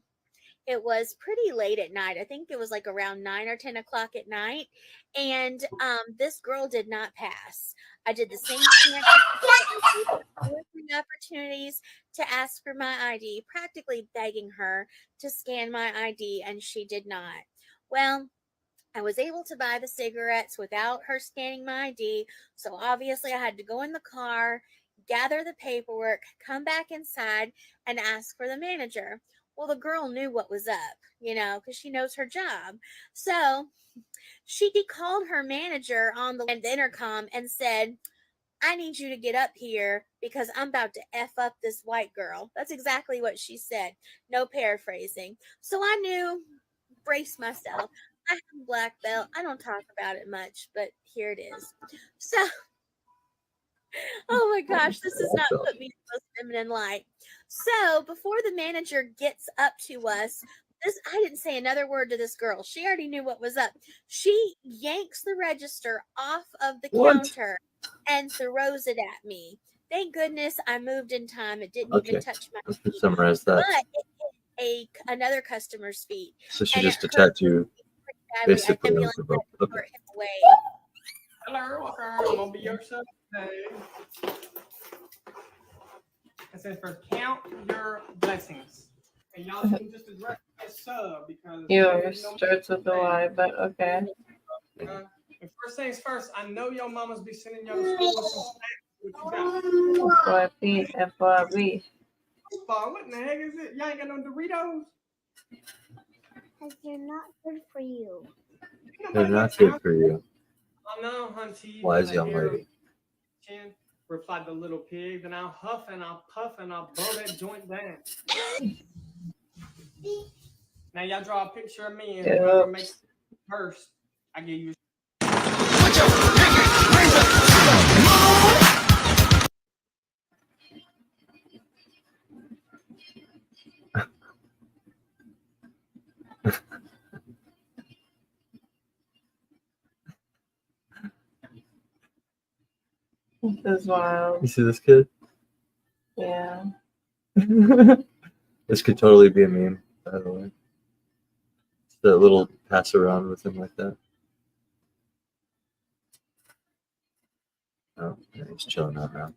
Speaker 19: It was pretty late at night. I think it was like around 9 or 10 o'clock at night. And this girl did not pass. I did the same thing. I did 2 or 3 opportunities to ask for my ID, practically begging her to scan my ID, and she did not. Well, I was able to buy the cigarettes without her scanning my ID. So obviously I had to go in the car, gather the paperwork, come back inside, and ask for the manager. Well, the girl knew what was up, because she knows her job. So she called her manager on the intercom and said, I need you to get up here because I'm about to F up this white girl. That's exactly what she said. No paraphrasing. So I knew, brace myself. I have a black belt. I don't talk about it much, but here it is. So, oh my gosh, this does not put me in the most feminine light. So before the manager gets up to us, I didn't say another word to this girl. She already knew what was up. She yanks the register off of the counter and throws it at me. Thank goodness I moved in time. It didn't even touch my
Speaker 2: Let's
Speaker 19: feet.
Speaker 2: summarize that.
Speaker 19: But it hit another customer's feet.
Speaker 2: So she
Speaker 19: and
Speaker 2: just
Speaker 19: it hurt
Speaker 2: attacked you
Speaker 19: badly.
Speaker 2: basically.
Speaker 19: I feel like
Speaker 2: with a-
Speaker 19: I
Speaker 2: okay.
Speaker 19: hurt him away.
Speaker 12: Hello, Walker. I'm gonna be your son today. It says first, count your blessings. And y'all can just address that sub because
Speaker 1: Yours starts with a Y, but okay.
Speaker 12: and first things first, I know your mamas be sending y'all to school with some snacks. What you got?
Speaker 1: FYB.
Speaker 12: What in the heck is it? Y'all ain't got no Doritos?
Speaker 13: Because they're not good for you.
Speaker 2: They're not good for you.
Speaker 12: Oh no, hunty.
Speaker 2: Wise young lady.
Speaker 12: Chin, replied the little pig. Then I'll huff and I'll puff and I'll blow that joint down. Now y'all draw a picture of me and whoever makes it first, I give you.
Speaker 1: This is wild.
Speaker 2: You see this kid?
Speaker 1: Yeah.
Speaker 2: This could totally be a meme, by the way. That little pass around with him like that. Oh, yeah, he's chilling out now.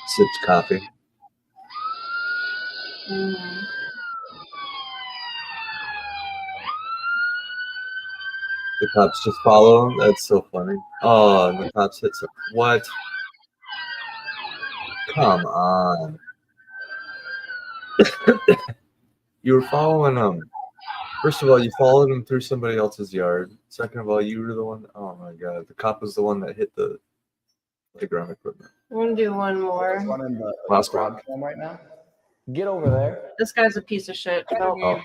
Speaker 2: Sips coffee. The cops just follow him. That's so funny. Oh, and the cops hit some. What? Come on. You were following him. First of all, you followed him through somebody else's yard. Second of all, you were the one. Oh my god, the cop was the one that hit the playground equipment.
Speaker 1: I'm gonna do one more.
Speaker 21: Running the
Speaker 2: Last
Speaker 21: broadcast right now. Get over there.
Speaker 1: This guy's a piece of shit.
Speaker 2: Oh,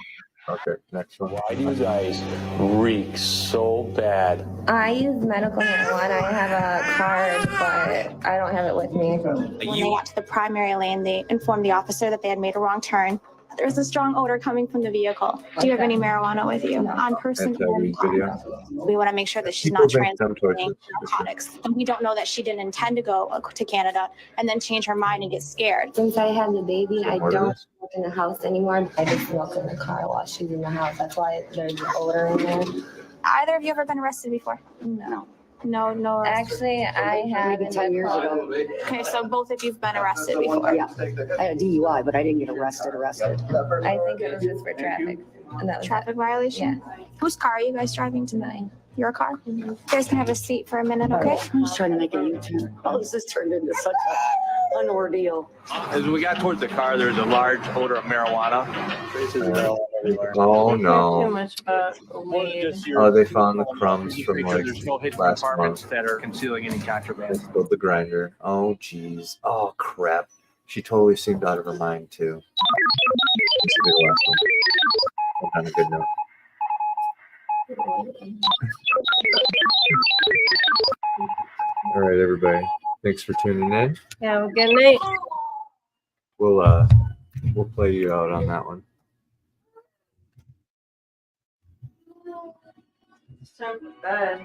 Speaker 2: okay. Next one.
Speaker 21: Why do you guys reek so bad?
Speaker 22: I use medical marijuana. I have a card, but I don't have it with me.
Speaker 23: When they got to the primary lane, they informed the officer that they had made a wrong turn. There was a strong odor coming from the vehicle. Do you have any marijuana with you? On person.
Speaker 2: Anti-weed video.
Speaker 23: We want to make sure that she's
Speaker 2: People
Speaker 23: not
Speaker 2: think them towards
Speaker 23: transporting
Speaker 2: this.
Speaker 23: narcotics. And we don't know that she didn't intend to go to Canada and then change her mind and get scared.
Speaker 22: Since I had the baby, I
Speaker 2: What
Speaker 22: don't
Speaker 2: is
Speaker 22: smoke in the house anymore. I just smoke in the car while she's in the house. That's why there's an odor in there.
Speaker 23: Either of you ever been arrested before?
Speaker 22: No.
Speaker 23: No.
Speaker 22: Actually, I have
Speaker 23: Maybe
Speaker 22: in
Speaker 23: 10
Speaker 22: the
Speaker 23: years
Speaker 22: car.
Speaker 23: ago. Okay, so both of you've been arrested before.
Speaker 22: Yeah. I had a DUI, but I didn't get arrested. I think it was just for traffic. And that was
Speaker 23: Traffic violation? Whose car are you guys driving tonight? Your car? You guys can have a seat for a minute, okay?
Speaker 22: I'm just trying to make a U-turn. Oh, this has turned into such an ordeal.
Speaker 16: As we got towards the car, there's a large odor of marijuana. Traces of marijuana everywhere.
Speaker 2: Oh
Speaker 1: Too
Speaker 2: no.
Speaker 1: much about weed.
Speaker 2: Oh, they found the crumbs from like
Speaker 16: There's no hidden
Speaker 2: last
Speaker 16: compartments
Speaker 2: month.
Speaker 16: that are concealing any contraband.
Speaker 2: Build the grinder. Oh jeez. Oh crap. She totally seemed out of her mind too. This will be the last one. On a good note. All right, everybody. Thanks for tuning in.
Speaker 1: Have a good night.
Speaker 2: We'll play you out on that one.
Speaker 1: So bad.